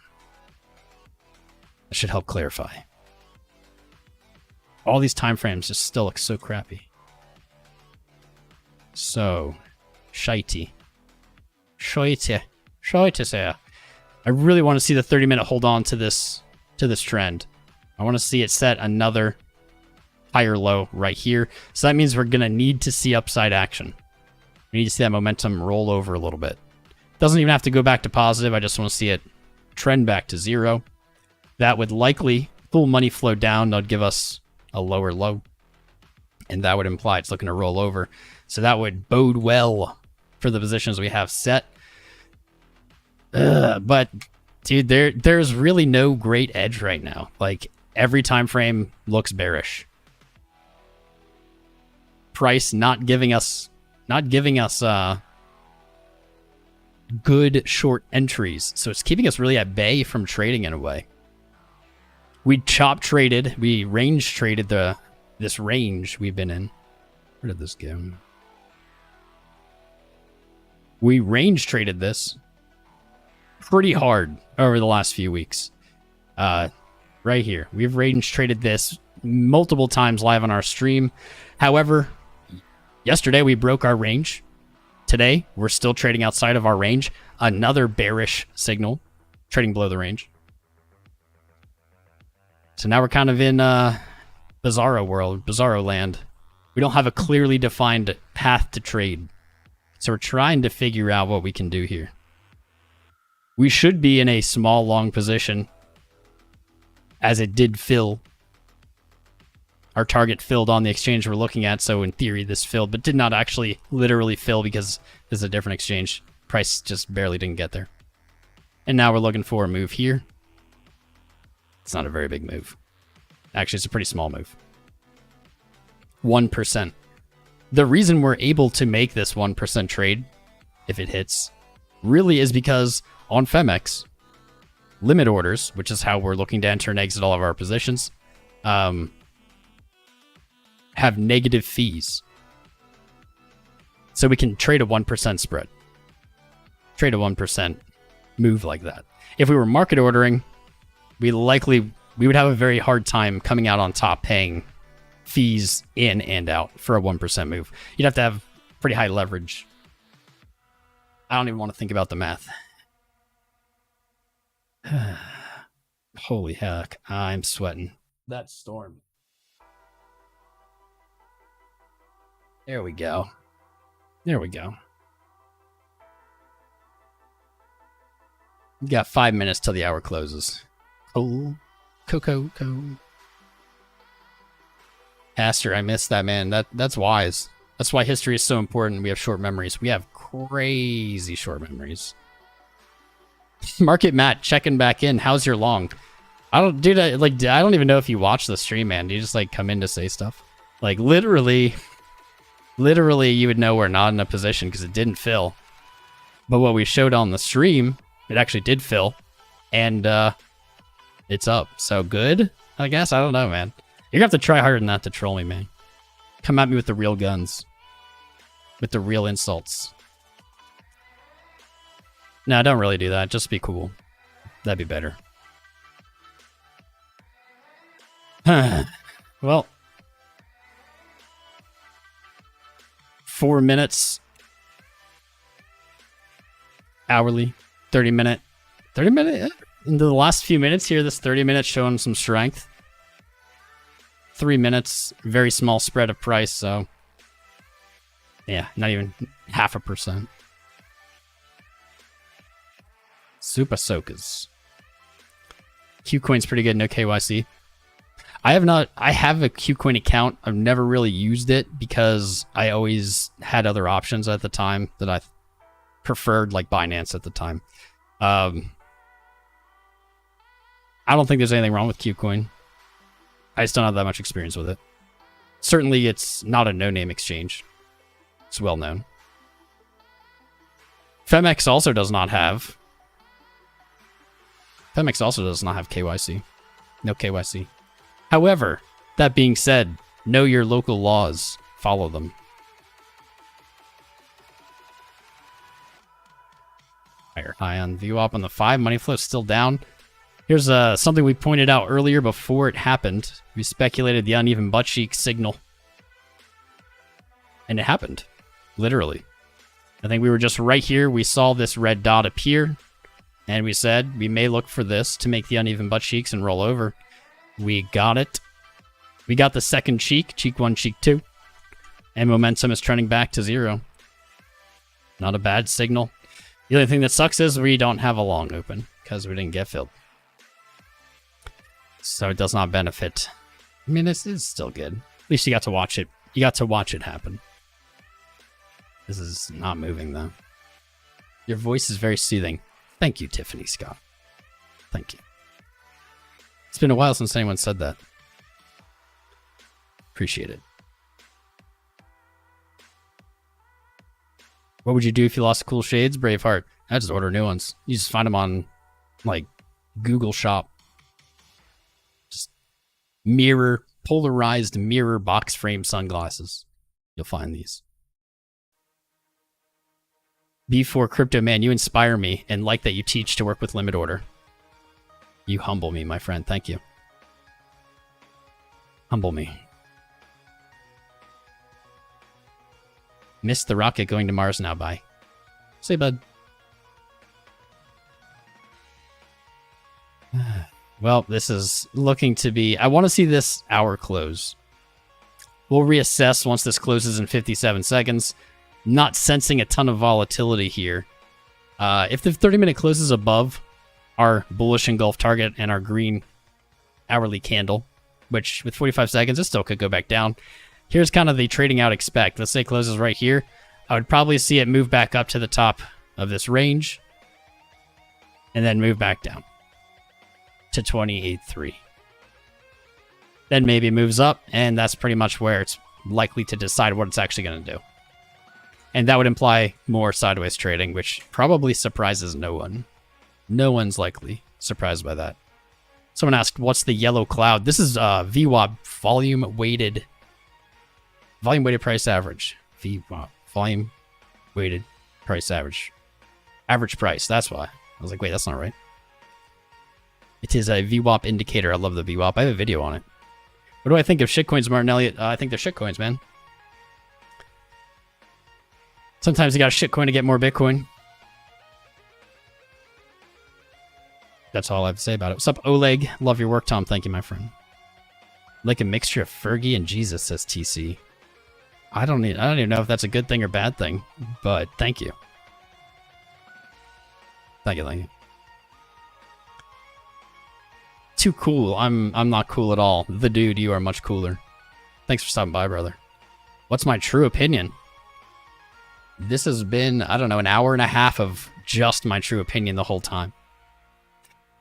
That should help clarify. All these time frames just still look so crappy. So shitey. Shite say. I really want to see the 30-minute hold on to this trend. I want to see it set another higher low right here. So that means we're going to need to see upside action. We need to see that momentum roll over a little bit. Doesn't even have to go back to positive. I just want to see it trend back to zero. That would likely pull money flow down. That would give us a lower low. And that would imply it's looking to roll over. So that would bode well for the positions we have set. But, dude, there's really no great edge right now. Like, every time frame looks bearish. Price not giving us good short entries. So it's keeping us really at bay from trading in a way. We range traded this range we've been in. Where did this go? We range traded this pretty hard over the last few weeks. Right here. We've range traded this multiple times live on our stream. However, yesterday we broke our range. Today, we're still trading outside of our range. Another bearish signal. Trading below the range. So now we're kind of in Bizarro world, Bizarro land. We don't have a clearly defined path to trade. So we're trying to figure out what we can do here. We should be in a small long position, as it did fill. Our target filled on the exchange we're looking at, so in theory this filled, but did not actually literally fill because this is a different exchange. Price just barely didn't get there. And now we're looking for a move here. It's not a very big move. Actually, it's a pretty small move. 1%. The reason we're able to make this 1% trade, if it hits, really is because on Fmex, limit orders, which is how we're looking to enter and exit all of our positions, have negative fees. So we can trade a 1% spread. Trade a 1% move like that. If we were market ordering, we would have a very hard time coming out on top paying fees in and out for a 1% move. You'd have to have pretty high leverage. I don't even want to think about the math. Holy heck, I'm sweating. That storm. There we go. There we go. We got 5 minutes till the hour closes. Oh, Coco. Pastor, I missed that, man. That's wise. That's why history is so important. We have short memories. We have crazy short memories. Market Matt checking back in. How's your long? I don't even know if you watch the stream, man. Do you just like come in to say stuff? Like literally you would know we're not in a position because it didn't fill. But what we showed on the stream, it actually did fill, and it's up. So good, I guess. I don't know, man. You're gonna have to try harder than that to troll me, man. Come at me with the real guns, with the real insults. No, don't really do that. Just be cool. That'd be better. Well, 4 minutes hourly, 30-minute. 30-minute? Into the last few minutes here, this 30 minutes showing some strength. 3 minutes, very small spread of price, so yeah, not even 0.5%. Super soakers. Qcoin's pretty good, no KYC. I have a Qcoin account. I've never really used it because I always had other options at the time that I preferred, like Binance at the time. I don't think there's anything wrong with Qcoin. I just don't have that much experience with it. Certainly, it's not a no-name exchange. It's well known. Fmex also does not have KYC. No KYC. However, that being said, know your local laws. Follow them. Higher high on VWAP on the 5. Money flow still down. Here's something we pointed out earlier before it happened. We speculated the uneven butt cheek signal. And it happened. Literally. I think we were just right here. We saw this red dot appear. And we said we may look for this to make the uneven butt cheeks and roll over. We got it. We got the second cheek. Cheek 1, cheek 2. And momentum is trending back to 0. Not a bad signal. The only thing that sucks is we don't have a long open because we didn't get filled. So it does not benefit. I mean, it's still good. At least you got to watch it. You got to watch it happen. This is not moving, though. Your voice is very soothing. Thank you, Tiffany Scott. Thank you. It's been a while since anyone said that. Appreciate it. What would you do if you lost cool shades? Braveheart. I just order new ones. You just find them on, like, Google Shop. Polarized mirror box frame sunglasses. You'll find these. B4 Crypto Man, you inspire me and like that you teach to work with limit order. You humble me, my friend. Thank you. Humble me. Missed the rocket going to Mars now. Bye. Say, bud. Well, this is looking to be... I want to see this hour close. We'll reassess once this closes in 57 seconds. Not sensing a ton of volatility here. If the 30-minute closes above our bullish engulf target and our green hourly candle, which with 45 seconds, it still could go back down. Here's kind of the trading out expect. Let's say it closes right here. I would probably see it move back up to the top of this range and then move back down to 28.3. Then maybe it moves up, and that's pretty much where it's likely to decide what it's actually going to do. And that would imply more sideways trading, which probably surprises no one. No one's likely surprised by that. Someone asked, what's the yellow cloud? This is VWAP, volume weighted price average. VWAP, volume weighted price average. Average price, that's why. I was like, wait, that's not right. It is a VWAP indicator. I love the VWAP. I have a video on it. What do I think of shitcoins, Martin Elliott? I think they're shitcoins, man. Sometimes you got a shitcoin to get more Bitcoin. That's all I have to say about it. What's up, Oleg? Love your work, Tom. Thank you, my friend. Like a mixture of Fergie and Jesus, says TC. I don't even know if that's a good thing or bad thing, but thank you. Thank you. Too cool. I'm not cool at all. The dude, you are much cooler. Thanks for stopping by, brother. What's my true opinion? This has been, I don't know, an hour and a half of just my true opinion the whole time.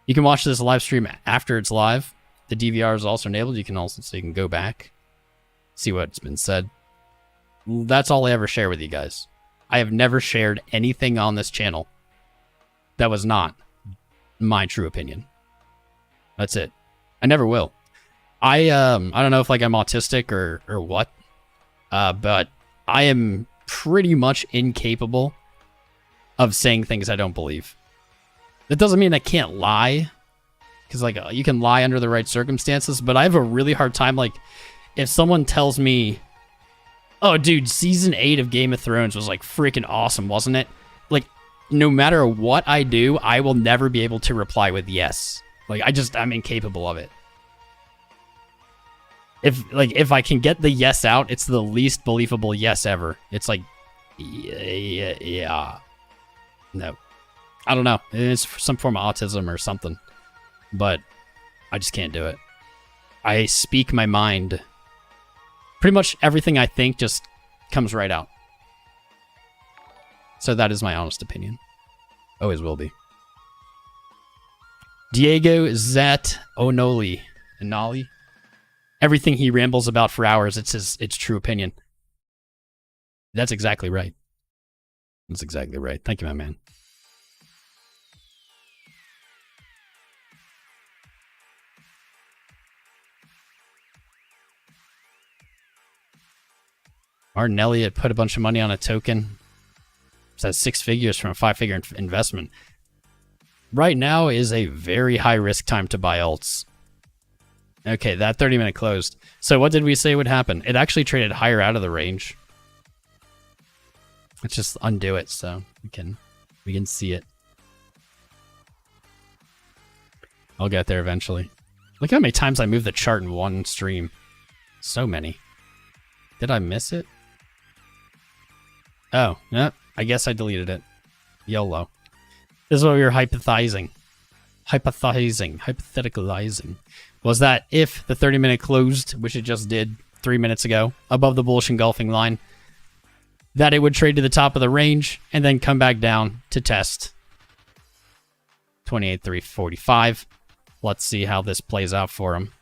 You can watch this live stream after it's live. The DVR is also enabled. You can go back, see what's been said. That's all I ever share with you guys. I have never shared anything on this channel that was not my true opinion. That's it. I never will. I don't know if like I'm autistic or what, but I am pretty much incapable of saying things I don't believe. That doesn't mean I can't lie, because like you can lie under the right circumstances, but I have a really hard time, like, if someone tells me, oh dude, season 8 of Game of Thrones was like freaking awesome, wasn't it? Like, no matter what I do, I will never be able to reply with yes. Like, I'm incapable of it. If I can get the yes out, it's the least believable yes ever. It's like, yeah. No. I don't know. It's some form of autism or something. But I just can't do it. I speak my mind. Pretty much everything I think just comes right out. So that is my honest opinion. Always will be. Diego Zat Onoli. Onoli? Everything he rambles about for hours, it's true opinion. That's exactly right. That's exactly right. Thank you, my man. Martin Elliott put a bunch of money on a token. That's 6 figures from a 5-figure investment. Right now is a very high risk time to buy alts. Okay, that 30-minute closed. So what did we say would happen? It actually traded higher out of the range. Let's just undo it so we can see it. I'll get there eventually. Look how many times I moved the chart in one stream. So many. Did I miss it? Oh, no. I guess I deleted it. YOLO. This is what we were hypothesizing. Hypotheticalizing. Was that if the 30-minute closed, which it just did 3 minutes ago, above the bullish engulfing line, that it would trade to the top of the range and then come back down to test 28,345. Let's see how this plays out for him.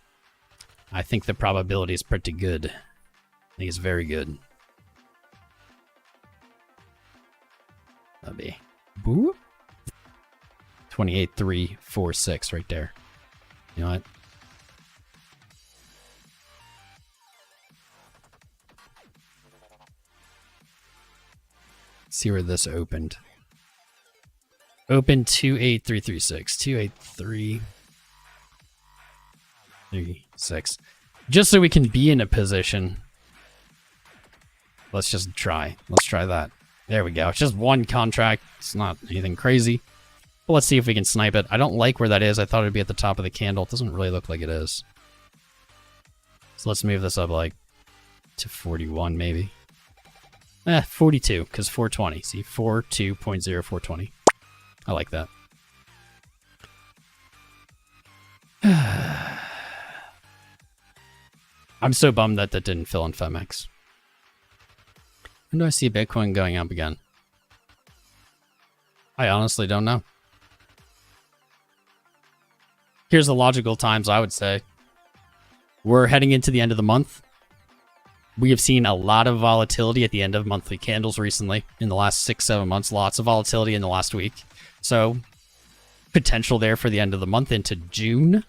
I think the probability is pretty good. I think it's very good. That'll be 28,346 right there. You know what? Let's see where this opened. Open 28336. 28336. Just so we can be in a position. Let's just try. Let's try that. There we go. It's just one contract. It's not anything crazy. But let's see if we can snipe it. I don't like where that is. I thought it'd be at the top of the candle. It doesn't really look like it is. So let's move this up like to 41 maybe. 42, because 420. See, 42.0420. I like that. I'm so bummed that didn't fill in Fmex. When do I see Bitcoin going up again? I honestly don't know. Here's the logical times, I would say. We're heading into the end of the month. We have seen a lot of volatility at the end of monthly candles recently. In the last 6-7 months, lots of volatility in the last week. So, potential there for the end of the month into June.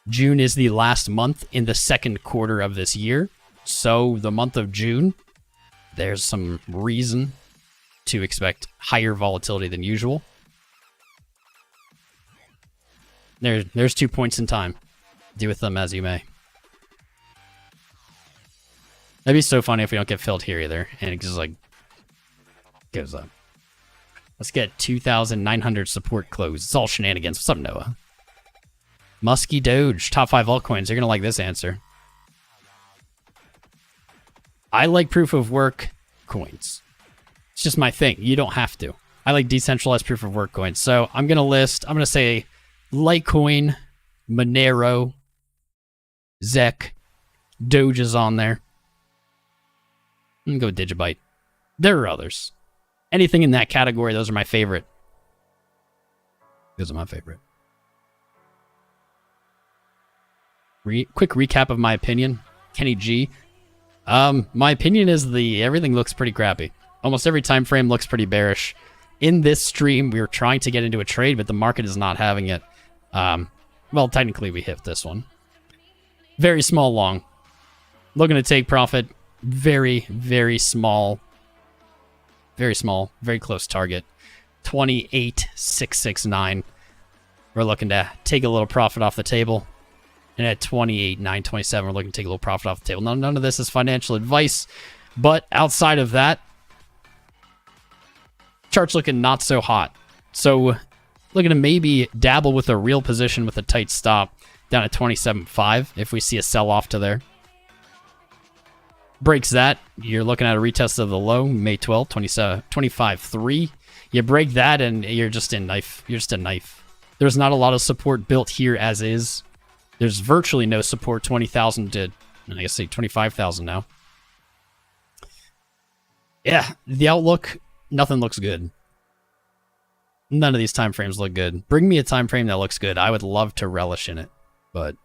June is the last month in the second quarter of this year. So, the month of June, there's some reason to expect higher volatility than usual. There's 2 points in time. Do with them as you may. That'd be so funny if we don't get filled here either. And it just like goes up. Let's get 2,900 support closed. It's all shenanigans. What's up, Noah? Musky Doge. Top 5 altcoins. You're going to like this answer. I like proof of work coins. It's just my thing. You don't have to. I like decentralized proof of work coins. So I'm going to say Litecoin, Monero, ZEC, Doge is on there. I'm going to go Digibyte. There are others. Anything in that category, those are my favorite. Those are my favorite. Quick recap of my opinion. Kenny G. My opinion is everything looks pretty crappy. Almost every time frame looks pretty bearish. In this stream, we were trying to get into a trade, but the market is not having it. Well, technically, we hit this one. Very small long. Looking to take profit. Very, very small. Very small. Very close target. 28,669. We're looking to take a little profit off the table. And at 28,927, we're looking to take a little profit off the table. Now, none of this is financial advice. But outside of that, Chart's looking not so hot. So looking to maybe dabble with a real position with a tight stop down at 27.5 if we see a sell-off to there. Breaks that, you're looking at a retest of the low, May 12th, 25.3. You break that and you're just in knife. You're just a knife. There's not a lot of support built here as is. There's virtually no support, 20,000 to, I guess, say 25,000 now. Yeah, the outlook, nothing looks good. None of these time frames look good. Bring me a time frame that looks good. I would love to relish in it, but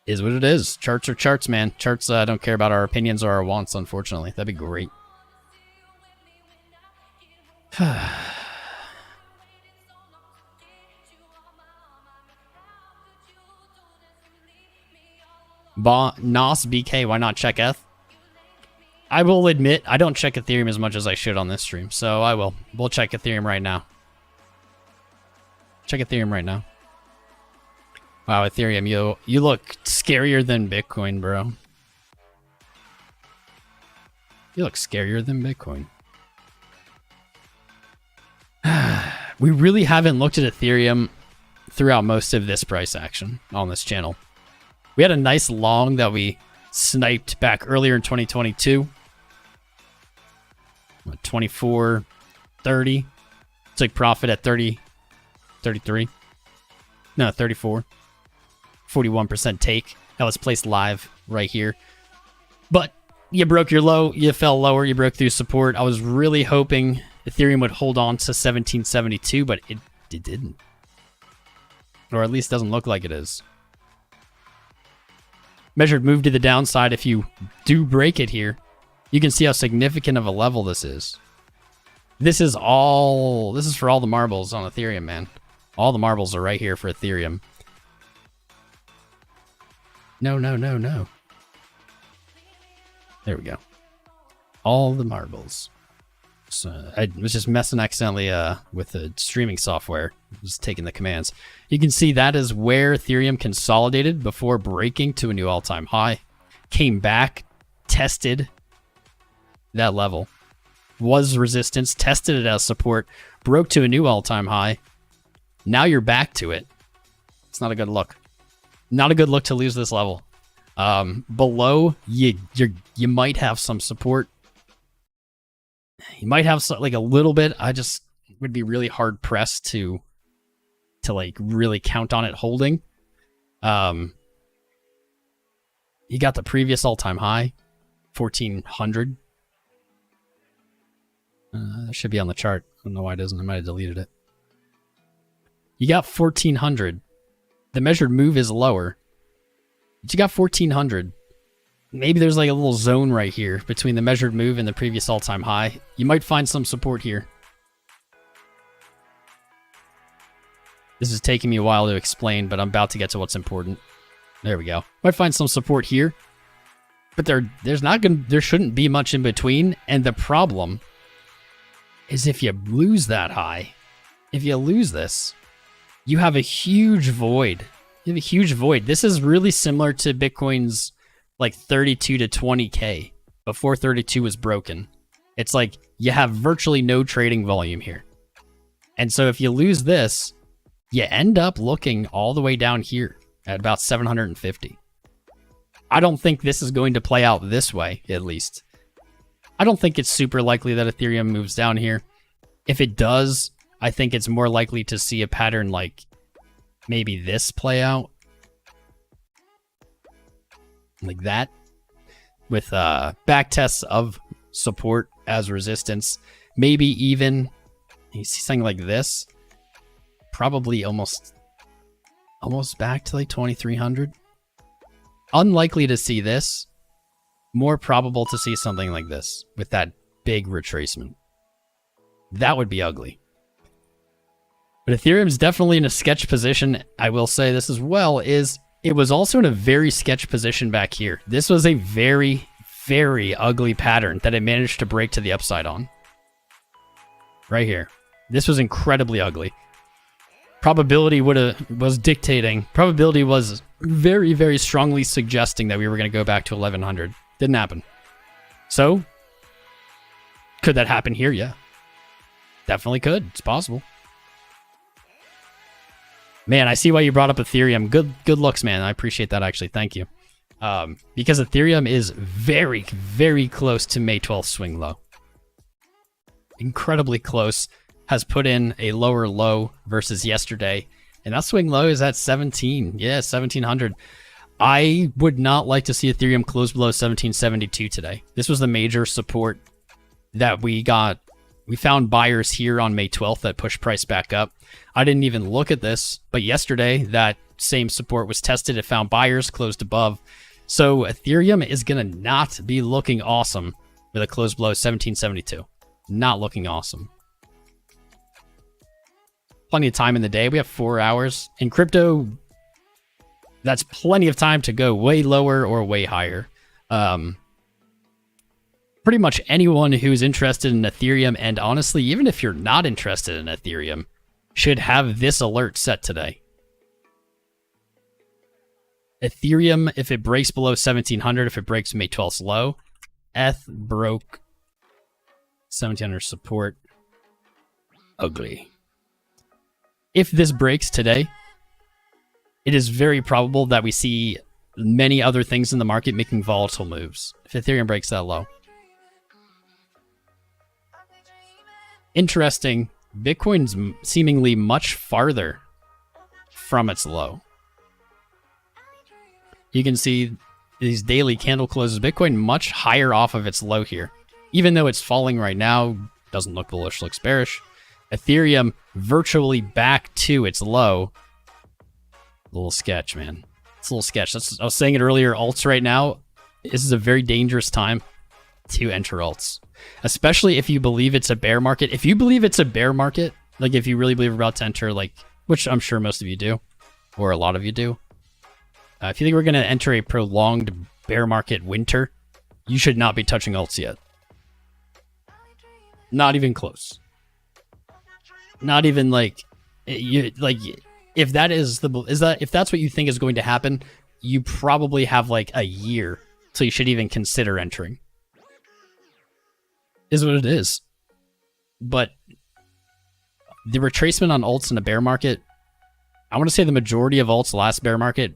is what it is. Charts are charts, man. Charts don't care about our opinions or our wants, unfortunately. That'd be great. Nos BK, why not check Eth? I will admit, I don't check Ethereum as much as I should on this stream, so I will. We'll check Ethereum right now. Check Ethereum right now. Wow, Ethereum, you look scarier than Bitcoin, bro. You look scarier than Bitcoin. We really haven't looked at Ethereum throughout most of this price action on this channel. We had a nice long that we sniped back earlier in 2022. 24.30. Took profit at 30, 33. No, 34. 41% take. That was placed live right here. But you broke your low, you fell lower, you broke through support. I was really hoping Ethereum would hold on to 1772, but it didn't. Or at least doesn't look like it is. Measured move to the downside. If you do break it here, you can see how significant of a level this is. This is for all the marbles on Ethereum, man. All the marbles are right here for Ethereum. No. There we go. All the marbles. So I was just messing accidentally with the streaming software. Just taking the commands. You can see that is where Ethereum consolidated before breaking to a new all-time high. Came back, tested that level. Was resistance, tested it as support, broke to a new all-time high. Now you're back to it. It's not a good look. Not a good look to lose this level. Below, you might have some support. You might have some, like a little bit. I just would be really hard pressed to like really count on it holding. You got the previous all-time high, 1400. That should be on the chart. I don't know why it isn't. I might have deleted it. You got 1400. The measured move is lower. But you got 1400. Maybe there's like a little zone right here between the measured move and the previous all-time high. You might find some support here. This is taking me a while to explain, but I'm about to get to what's important. There we go. Might find some support here. But there shouldn't be much in between. And the problem is if you lose that high, if you lose this, you have a huge void. You have a huge void. This is really similar to Bitcoin's like 32 to 20K before 32 was broken. It's like you have virtually no trading volume here. And so if you lose this, you end up looking all the way down here at about 750. I don't think this is going to play out this way, at least. I don't think it's super likely that Ethereum moves down here. If it does, I think it's more likely to see a pattern like maybe this play out. Like that. With back tests of support as resistance. Maybe even, you see something like this. Probably almost back to like 2300. Unlikely to see this. More probable to see something like this with that big retracement. That would be ugly. But Ethereum's definitely in a sketch position. I will say this as well, is it was also in a very sketch position back here. This was a very, very ugly pattern that it managed to break to the upside on. Right here. This was incredibly ugly. Probability was very, very strongly suggesting that we were going to go back to 1100. Didn't happen. So, Could that happen here? Yeah. Definitely could. It's possible. Man, I see why you brought up Ethereum. Good looks, man. I appreciate that, actually. Thank you. Because Ethereum is very, very close to May 12th swing low. Incredibly close. Has put in a lower low versus yesterday. And that swing low is at 17. Yeah, 1700. I would not like to see Ethereum close below 1772 today. This was the major support that we got. We found buyers here on May 12th that pushed price back up. I didn't even look at this, but yesterday that same support was tested. It found buyers, closed above. So Ethereum is going to not be looking awesome with a close below 1772. Not looking awesome. Plenty of time in the day. We have 4 hours. In crypto, that's plenty of time to go way lower or way higher. Pretty much anyone who's interested in Ethereum, and honestly, even if you're not interested in Ethereum, should have this alert set today. Ethereum, if it breaks below 1700, if it breaks May 12th's low, ETH broke 1700 support. Ugly. If this breaks today, it is very probable that we see many other things in the market making volatile moves. If Ethereum breaks that low. Interesting, Bitcoin's seemingly much farther from its low. You can see these daily candle closes. Bitcoin much higher off of its low here. Even though it's falling right now, doesn't look bullish, looks bearish. Ethereum virtually back to its low. A little sketch, man. It's a little sketch. I was saying it earlier, alts right now, this is a very dangerous time to enter alts. Especially if you believe it's a bear market. If you believe it's a bear market, like if you really believe we're about to enter, like, which I'm sure most of you do, or a lot of you do. If you think we're going to enter a prolonged bear market winter, you should not be touching alts yet. Not even close. Not even like, if that is if that's what you think is going to happen, you probably have like a year till you should even consider entering. Is what it is. But the retracement on alts in a bear market, I want to say the majority of alts last bear market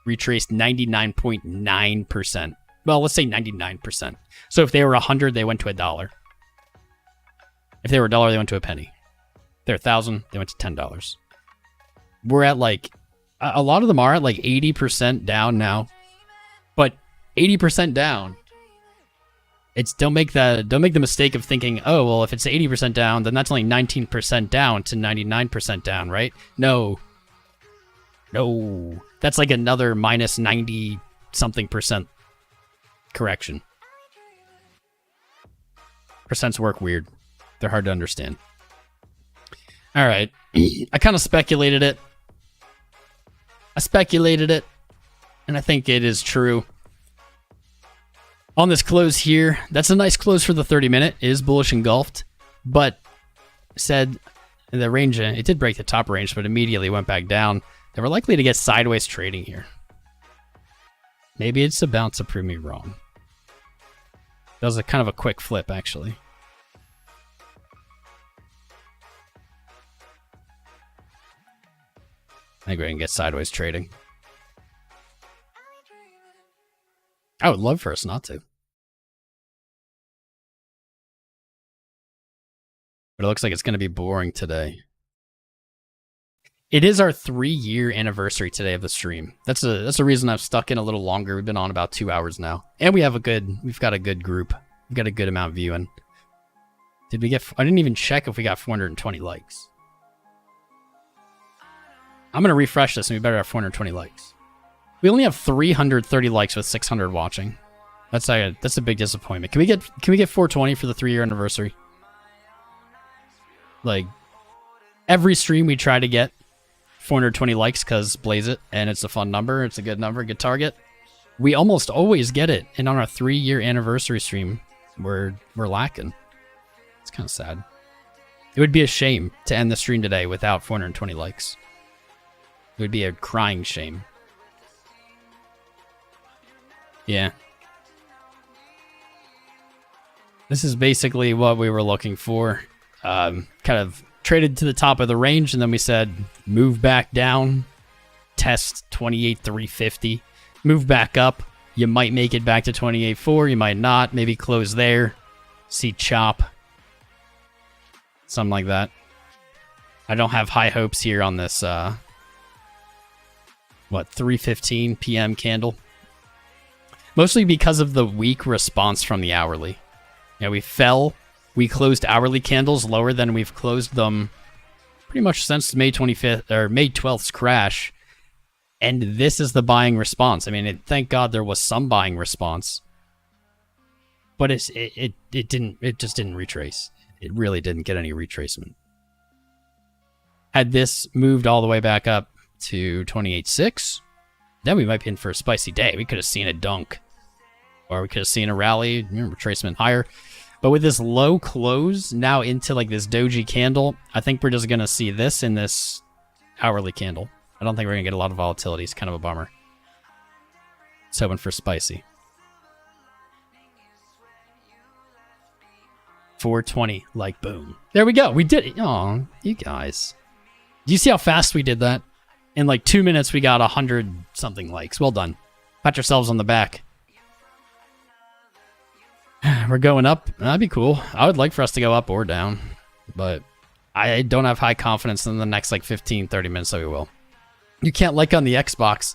retraced 99.9%. Well, let's say 99%. So if they were 100, they went to $1. If they were $1, they went to a penny. If they're 1,000, they went to $10. We're at like, a lot of them are at like 80% down now. But 80% down, it's don't make the mistake of thinking, oh, well, if it's 80% down, then that's only 19% down to 99% down, right? No. That's like another minus 90 something percent correction. Percents work weird. They're hard to understand. All right. I kind of speculated it. And I think it is true. On this close here, that's a nice close for the 30-minute. It is bullish engulfed, but said the range, it did break the top range, but immediately went back down. They were likely to get sideways trading here. Maybe it's about to prove me wrong. That was a kind of a quick flip, actually. I think we're going to get sideways trading. I would love for us not to. But it looks like it's going to be boring today. It is our 3-year anniversary today of the stream. That's a reason I've stuck in a little longer. We've been on about 2 hours now. And we've got a good group. We've got a good amount viewing. I didn't even check if we got 420 likes. I'm going to refresh this and we better have 420 likes. We only have 330 likes with 600 watching. That's a big disappointment. Can we get 420 for the 3-year anniversary? Like, every stream we try to get 420 likes because blaze it, and it's a fun number. It's a good number, good target. We almost always get it, and on our 3-year anniversary stream, we're lacking. It's kind of sad. It would be a shame to end the stream today without 420 likes. It would be a crying shame. Yeah. This is basically what we were looking for. Kind of traded to the top of the range, and then we said move back down, test 28,350, move back up. You might make it back to 28.4, you might not. Maybe close there, see chop, something like that. I don't have high hopes here on this, 3:15 p.m. candle. Mostly because of the weak response from the hourly. Yeah, we fell. We closed hourly candles lower than we've closed them pretty much since May 25th or May 12th's crash. And this is the buying response. I mean, thank God there was some buying response. But it just didn't retrace. It really didn't get any retracement. Had this moved all the way back up to 28.6, then we might be in for a spicy day. We could have seen a dunk. Or we could have seen a rally, retracement higher. But with this low close now into like this doji candle, I think we're just going to see this in this hourly candle. I don't think we're going to get a lot of volatility. It's kind of a bummer. It's hoping for spicy. 420, like boom. There we go. We did it. Oh, you guys. Do you see how fast we did that? In like 2 minutes, we got 100 something likes. Well done. Pat yourselves on the back. We're going up. That'd be cool. I would like for us to go up or down, but I don't have high confidence in the next like 15, 30 minutes that we will. You can't like on the Xbox.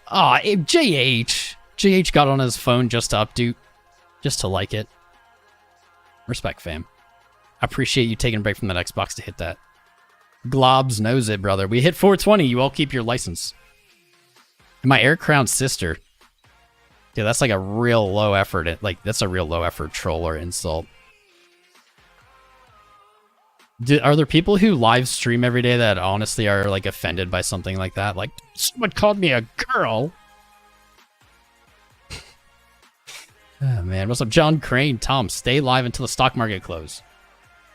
Aw, JH. JH got on his phone just to update, just to like it. Respect, fam. I appreciate you taking a break from that Xbox to hit that. Globs knows it, brother. We hit 420. You all keep your license. And my Air Crown sister. Dude, that's like a real low effort. That's a real low effort troll or insult. Are there people who live stream every day that honestly are like offended by something like that? Like, someone called me a girl. Oh, man. What's up, John Crane? Tom, stay live until the stock market close.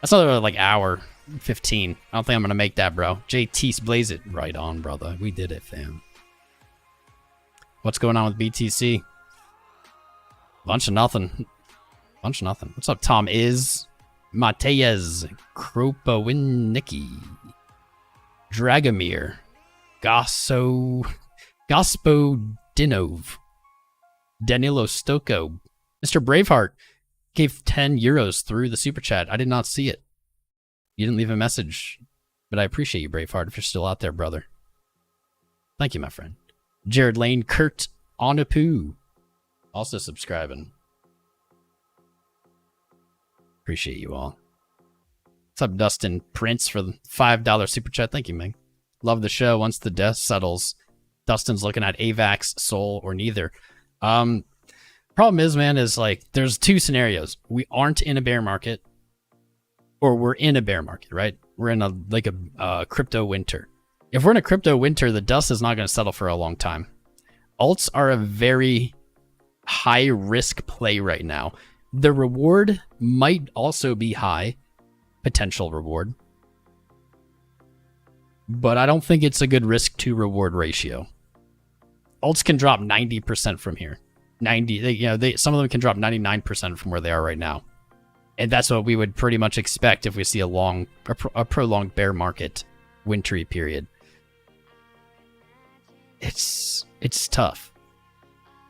That's another like hour 15. I don't think I'm going to make that, bro. JT's blaze it. Right on, brother. We did it, fam. What's going on with BTC? Bunch of nothing. Bunch of nothing. What's up, Tom? Is Matejez, Kropownicki, Dragomir, Gospodinov, Danilo Stoko, Mr. Braveheart gave 10 euros through the super chat. I did not see it. You didn't leave a message, but I appreciate you, Braveheart, if you're still out there, brother. Thank you, my friend. Jared Lane, Kurt Onapu, also subscribing. Appreciate you all. What's up, Dustin Prince, for the $5 super chat? Thank you, Ming. Love the show. Once the dust settles, Dustin's looking at AVAX, Sol, or neither. Problem is, man, is like there's two scenarios. We aren't in a bear market, or we're in a bear market, right? We're in a crypto winter. If we're in a crypto winter, the dust is not going to settle for a long time. Alts are a very high risk play right now. The reward might also be high, potential reward, but I don't think it's a good risk to reward ratio. Alts can drop 90% from here. Some of them can drop 99% from where they are right now. And that's what we would pretty much expect if we see a prolonged bear market wintry period. It's tough.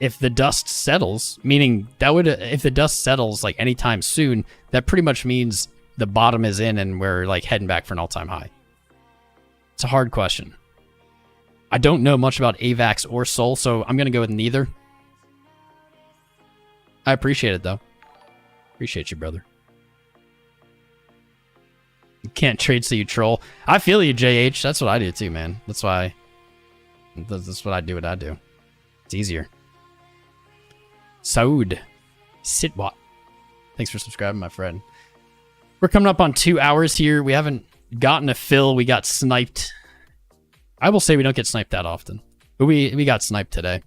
If the dust settles, meaning if the dust settles like anytime soon, that pretty much means the bottom is in and we're like heading back for an all-time high. It's a hard question. I don't know much about AVAX or Sol, so I'm going to go with neither. I appreciate it, though. Appreciate you, brother. You can't trade so you troll. I feel you, JH. That's what I do, too, man. That's what I do. It's easier. Saud. Sitwat. Thanks for subscribing, my friend. We're coming up on 2 hours here. We haven't gotten a fill. We got sniped. I will say we don't get sniped that often. But we got sniped today.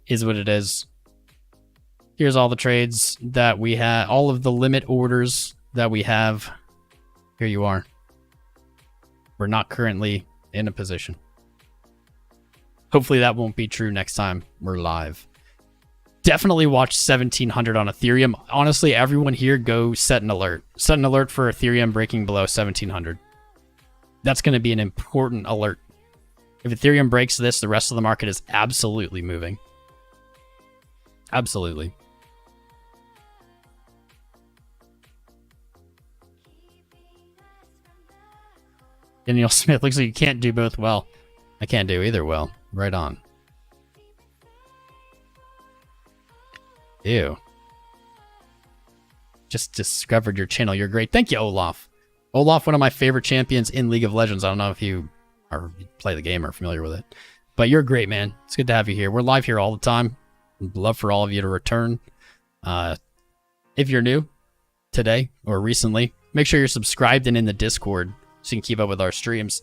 Is what it is. Here's all the trades that we have. All of the limit orders that we have. Here you are. We're not currently in a position. Hopefully that won't be true next time we're live. Definitely watch 1700 on Ethereum. Honestly, everyone here go set an alert. Set an alert for Ethereum breaking below 1700. That's going to be an important alert. If Ethereum breaks this, the rest of the market is absolutely moving. Absolutely. Daniel Smith, looks like you can't do both well. I can't do either well. Right on. Ew. Just discovered your channel. You're great. Thank you, Olaf. Olaf, one of my favorite champions in League of Legends. I don't know if you play the game or are familiar with it. But you're great, man. It's good to have you here. We're live here all the time. I'd love for all of you to return. If you're new today or recently, make sure you're subscribed and in the Discord so you can keep up with our streams.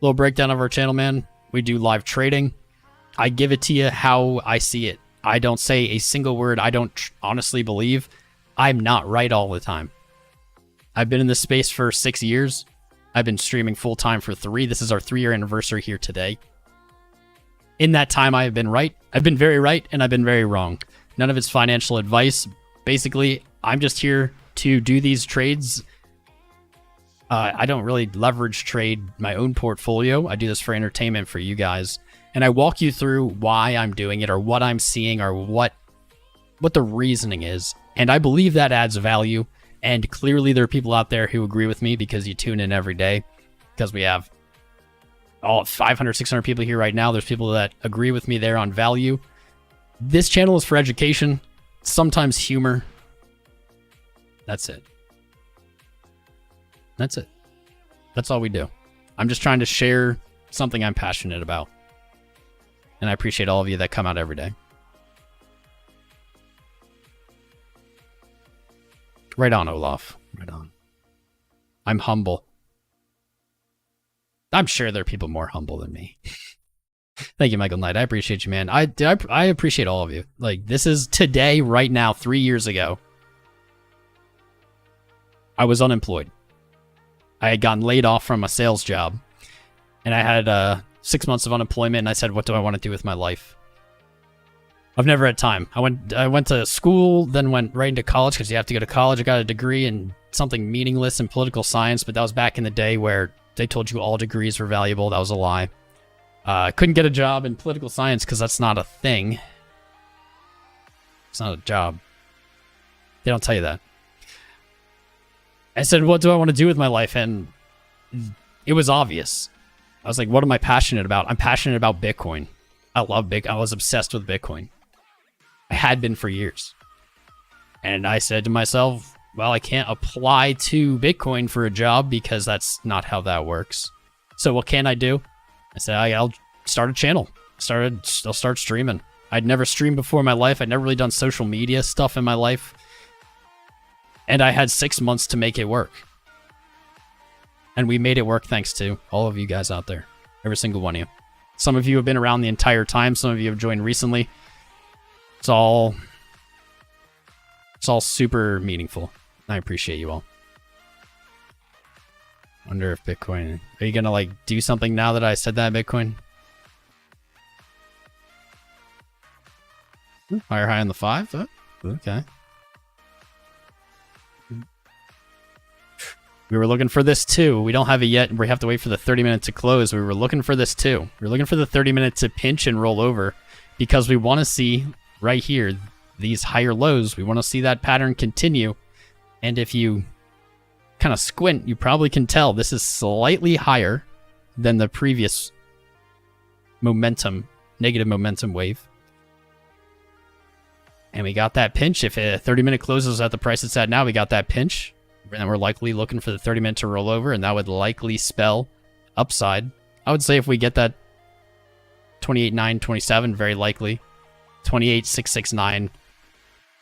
Little breakdown of our channel, man. We do live trading. I give it to you how I see it. I don't say a single word I don't honestly believe. I'm not right all the time. I've been in this space for 6 years. I've been streaming full-time for 3. This is our 3-year anniversary here today. In that time, I have been right. I've been very right, and I've been very wrong. None of it's financial advice. Basically, I'm just here to do these trades. I don't really leverage trade my own portfolio. I do this for entertainment for you guys. And I walk you through why I'm doing it or what I'm seeing or what the reasoning is. And I believe that adds value. And clearly there are people out there who agree with me because you tune in every day. Because we have all 500, 600 people here right now. There's people that agree with me there on value. This channel is for education, sometimes humor. That's it. That's it. That's all we do. I'm just trying to share something I'm passionate about. And I appreciate all of you that come out every day. Right on, Olaf. Right on. I'm humble. I'm sure there are people more humble than me. Thank you, Michael Knight. I appreciate you, man. I appreciate all of you. Like, this is today, right now, 3 years ago. I was unemployed. I had gotten laid off from a sales job. And I had 6 months of unemployment, and I said, what do I want to do with my life? I've never had time. I went to school, then went right into college because you have to go to college. I got a degree in something meaningless in political science, but that was back in the day where they told you all degrees were valuable. That was a lie. Couldn't get a job in political science because that's not a thing. It's not a job. They don't tell you that. I said, what do I want to do with my life? And it was obvious. I was like, what am I passionate about? I'm passionate about Bitcoin. I love Bitcoin. I was obsessed with Bitcoin. I had been for years. And I said to myself, well, I can't apply to Bitcoin for a job because that's not how that works. So what can I do? I said, I'll start a channel. I'll start streaming. I'd never streamed before in my life. I'd never really done social media stuff in my life. And I had 6 months to make it work. And we made it work thanks to all of you guys out there. Every single one of you. Some of you have been around the entire time. Some of you have joined recently. It's all super meaningful. I appreciate you all. Wonder if Bitcoin... Are you going to, like, do something now that I said that, Bitcoin? Higher high on the 5? Oh, okay. We were looking for this too. We don't have it yet. We have to wait for the 30 minutes to close. We were looking for this too. We were looking for the 30 minutes to pinch and roll over because we want to see right here these higher lows. We want to see that pattern continue. And if you kind of squint, you probably can tell this is slightly higher than the previous momentum, negative momentum wave. And we got that pinch. If a 30-minute closes at the price it's at now, we got that pinch. And we're likely looking for the 30-minute to roll over, and that would likely spell upside. I would say if we get that 28.927, very likely. 28.669,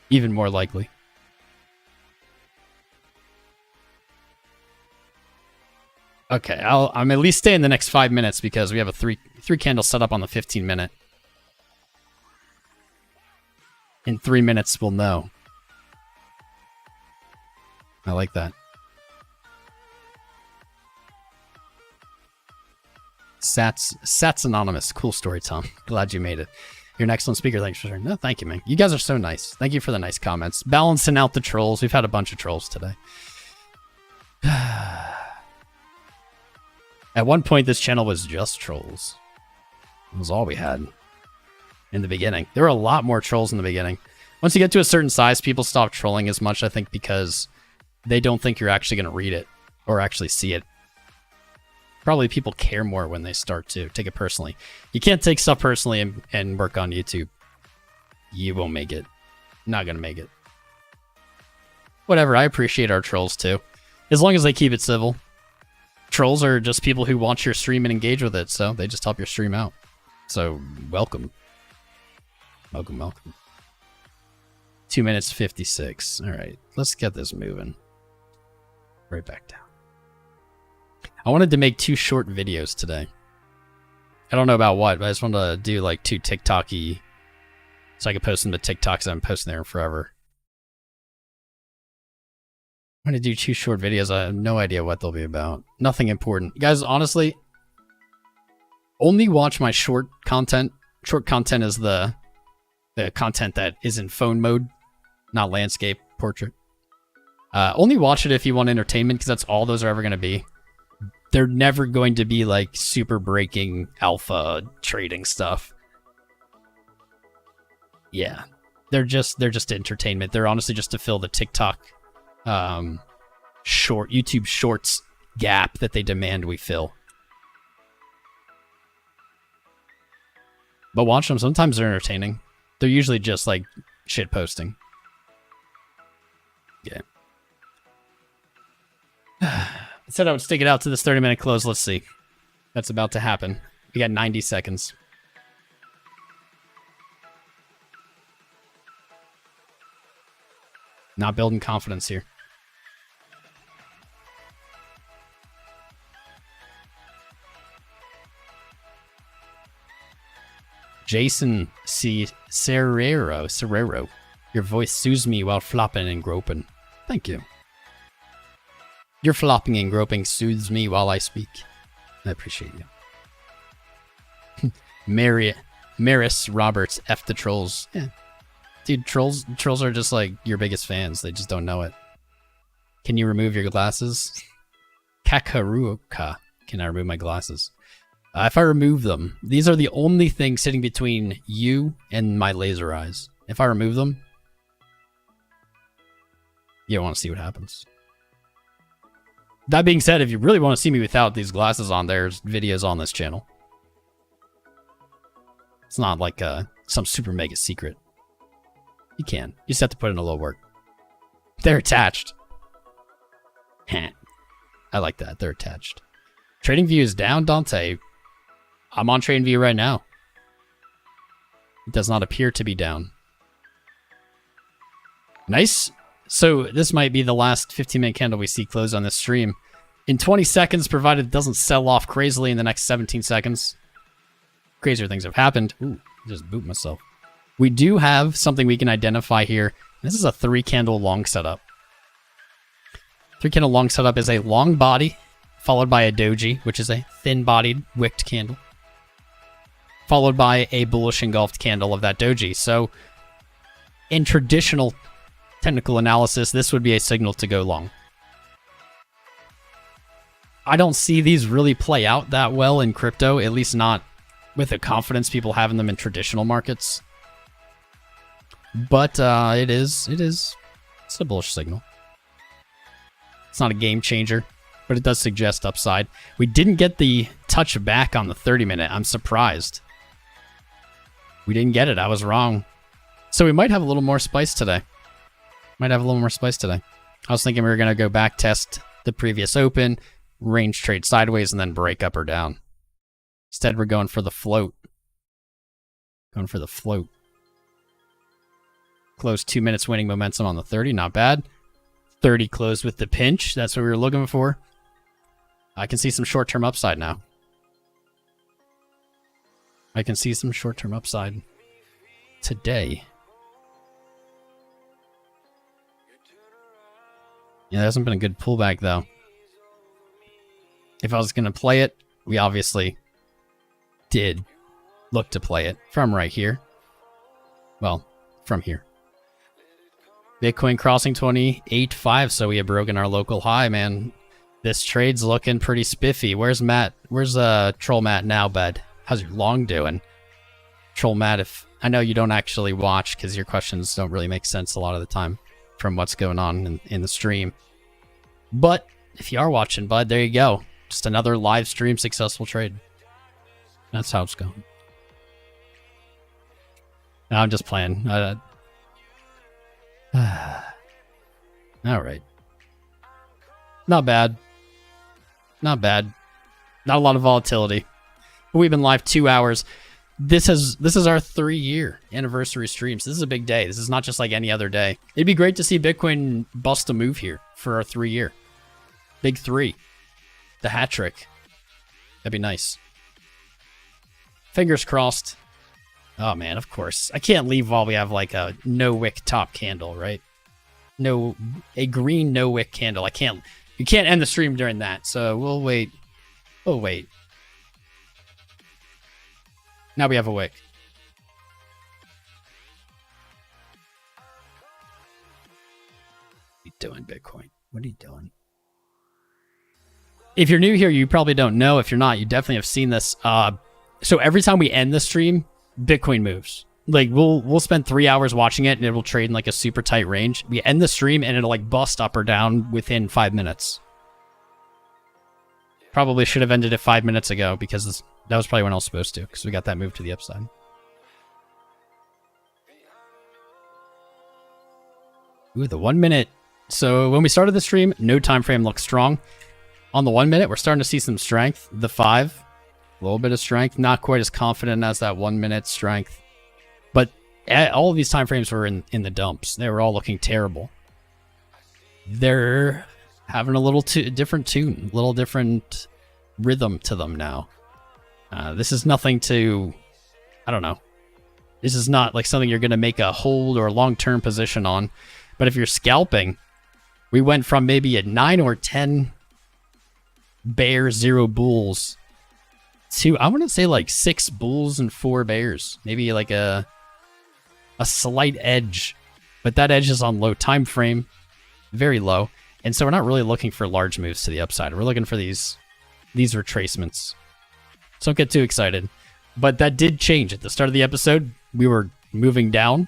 even more likely. Okay, I'm at least staying the next 5 minutes because we have a three candle set up on the 15-minute. In 3 minutes, we'll know. I like that. Sats Anonymous. Cool story, Tom. Glad you made it. You're an excellent speaker. Thanks for sharing. No, thank you, man. You guys are so nice. Thank you for the nice comments. Balancing out the trolls. We've had a bunch of trolls today. At one point, this channel was just trolls. It was all we had in the beginning. There were a lot more trolls in the beginning. Once you get to a certain size, people stop trolling as much, I think, because they don't think you're actually going to read it or actually see it. Probably people care more when they start to take it personally. You can't take stuff personally and work on YouTube. You won't make it. Not going to make it. Whatever, I appreciate our trolls too. As long as they keep it civil. Trolls are just people who watch your stream and engage with it, so they just help your stream out. So, welcome. Welcome, welcome. 2 minutes 56. Alright, let's get this moving. Right back down. I wanted to make 2 short videos today. I don't know about what, but I just wanted to do like 2 TikTok-y so I could post them to TikTok because I haven't posted there in forever. I'm going to do 2 short videos. I have no idea what they'll be about. Nothing important. Guys, honestly, only watch my short content. Short content is the content that is in phone mode, not landscape, portrait. Only watch it if you want entertainment, because that's all those are ever going to be. They're never going to be like super breaking alpha trading stuff. Yeah, they're just entertainment. They're honestly just to fill the TikTok YouTube shorts gap that they demand we fill. But watch them. Sometimes they're entertaining. They're usually just like shit posting. Yeah. I said I would stick it out to this 30-minute close. Let's see. That's about to happen. We got 90 seconds. Not building confidence here. Jason C. Serrero. Your voice soothes me while flopping and groping. Thank you. Your flopping and groping soothes me while I speak. I appreciate you. Maris Roberts, F the trolls. Yeah. Dude, trolls are just like your biggest fans. They just don't know it. Can you remove your glasses? Kakaruka. Can I remove my glasses? If I remove them, these are the only things sitting between you and my laser eyes. If I remove them, you don't want to see what happens. That being said, if you really want to see me without these glasses on, there's videos on this channel. It's not like some super mega secret. You can. You just have to put in a little work. They're attached. I like that. They're attached. Trading view is down, Dante. I'm on trading view right now. It does not appear to be down. Nice. So this might be the last 15-minute candle we see close on this stream. In 20 seconds, provided it doesn't sell off crazily in the next 17 seconds. Crazier things have happened. Ooh, just boot myself. We do have something we can identify here. This is a 3-candle long setup. 3-candle long setup is a long body, followed by a doji, which is a thin-bodied wicked candle, followed by a bullish engulfed candle of that doji. So in traditional technical analysis, this would be a signal to go long. I don't see these really play out that well in crypto, at least not with the confidence people have in them in traditional markets. But it's a bullish signal. It's not a game changer, but it does suggest upside. We didn't get the touch back on the 30-minute. I'm surprised. We didn't get it. I was wrong. So we might have a little more spice today. I was thinking we were going to go back test the previous open, range trade sideways, and then break up or down. Instead, we're going for the float. Close 2 minutes winning momentum on the 30. Not bad. 30 closed with the pinch. That's what we were looking for. I can see some short-term upside now. Today. Yeah, there hasn't been a good pullback, though. If I was going to play it, we obviously did look to play it from right here. Well, from here. Bitcoin crossing 28.5, so we have broken our local high, man. This trade's looking pretty spiffy. Where's Matt? Where's Troll Matt now, bud? How's your long doing? Troll Matt, if I know you don't actually watch because your questions don't really make sense a lot of the time from what's going on in the stream. But if you are watching, bud, there you go. Just another live stream successful trade. That's how it's going. No, I'm just playing. All right. Not bad. Not bad. Not a lot of volatility. We've been live 2 hours. This is our 3-year anniversary streams. This is a big day. This is not just like any other day. It'd be great to see Bitcoin bust a move here for our 3-year. Big 3. The hat trick. That'd be nice. Fingers crossed. Oh man, of course. I can't leave while we have like a no wick top candle, right? A green no wick candle. You can't end the stream during that, so we'll wait. We'll wait. Now we have a wick. What are you doing, Bitcoin? What are you doing? If you're new here, you probably don't know. If you're not, you definitely have seen this. So every time we end the stream, Bitcoin moves. Like we'll spend 3 hours watching it and it will trade in like a super tight range. We end the stream and it'll like bust up or down within 5 minutes. Probably should have ended it 5 minutes ago because that was probably when I was supposed to because we got that move to the upside. Ooh, the 1 minute. So when we started the stream, no time frame looks strong. On the 1 minute, we're starting to see some strength. The 5, a little bit of strength. Not quite as confident as that 1 minute strength. But all of these time frames were in the dumps. They were all looking terrible. They're having a little different tune, a little different rhythm to them now. This is nothing to, I don't know. This is not like something you're going to make a hold or long-term position on. But if you're scalping, we went from maybe a 9 or 10 bears, 0 bulls to, I want to say like 6 bulls and 4 bears. Maybe like a slight edge. But that edge is on low time frame, very low. And so we're not really looking for large moves to the upside. We're looking for these retracements. So don't get too excited. But that did change. At the start of the episode, we were moving down.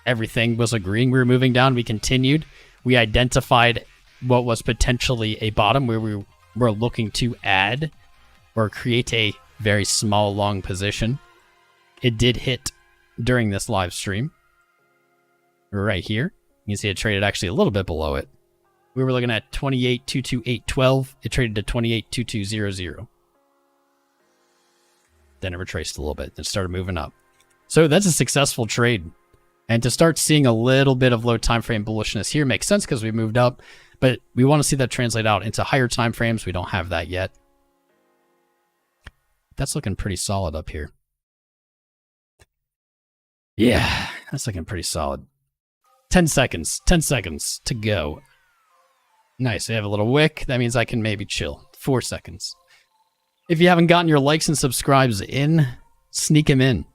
Everything was agreeing we were moving down. We continued. We identified what was potentially a bottom where we were looking to add or create a very small long position. It did hit during this live stream. Right here. You can see it traded actually a little bit below it. We were looking at 28.22812. It traded to 28.2200. Then it retraced a little bit and started moving up. So that's a successful trade. And to start seeing a little bit of low time frame bullishness here makes sense because we moved up. But we want to see that translate out into higher time frames. We don't have that yet. That's looking pretty solid up here. Yeah, that's looking pretty solid. 10 seconds. 10 seconds to go. Nice. We have a little wick. That means I can maybe chill. 4 seconds. If you haven't gotten your likes and subscribes in, sneak them in.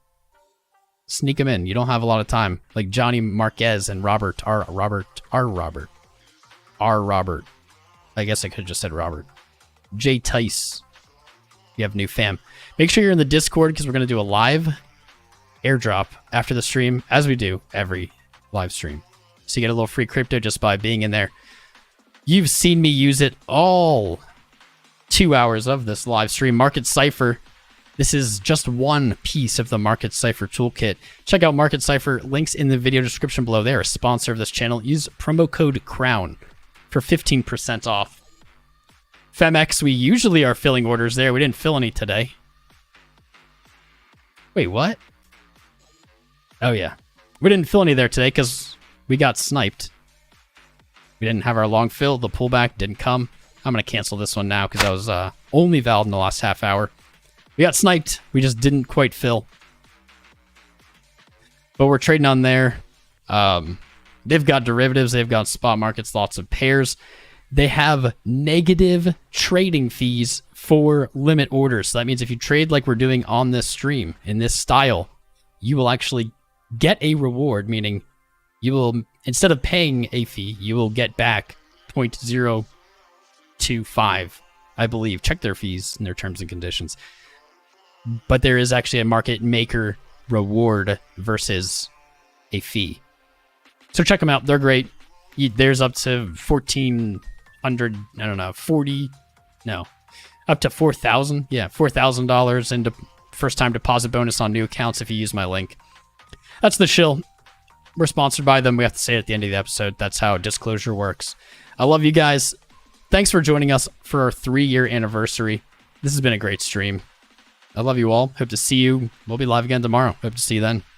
Sneak them in. You don't have a lot of time. Like Johnny Marquez and Robert. I guess I could have just said Robert. Jay Tice. You have new fam. Make sure you're in the Discord because we're going to do a live airdrop after the stream, as we do every live stream. So you get a little free crypto just by being in there. You've seen me use it all 2 hours of this live stream. Market Cipher. This is just one piece of the Market Cipher toolkit. Check out Market Cipher. Links in the video description below. They are a sponsor of this channel. Use promo code CROWN for 15% off. Fmex, we usually are filling orders there. We didn't fill any today. Wait, what? Oh, yeah. We didn't fill any there today because we got sniped. We didn't have our long fill. The pullback didn't come. I'm going to cancel this one now because I was only valid in the last half hour. We got sniped. We just didn't quite fill. But we're trading on there. They've got derivatives. They've got spot markets, lots of pairs. They have negative trading fees for limit orders. So that means if you trade like we're doing on this stream in this style, you will actually get a reward, meaning you will, instead of paying a fee, you will get back 0.025, I believe. Check their fees and their terms and conditions. But there is actually a market maker reward versus a fee. So check them out. They're great. There's up to 1,400, I don't know, up to 4,000. Yeah, $4,000 into first time deposit bonus on new accounts if you use my link. That's the shill. We're sponsored by them. We have to say it at the end of the episode. That's how disclosure works. I love you guys. Thanks for joining us for our 3-year anniversary. This has been a great stream. I love you all. Hope to see you. We'll be live again tomorrow. Hope to see you then.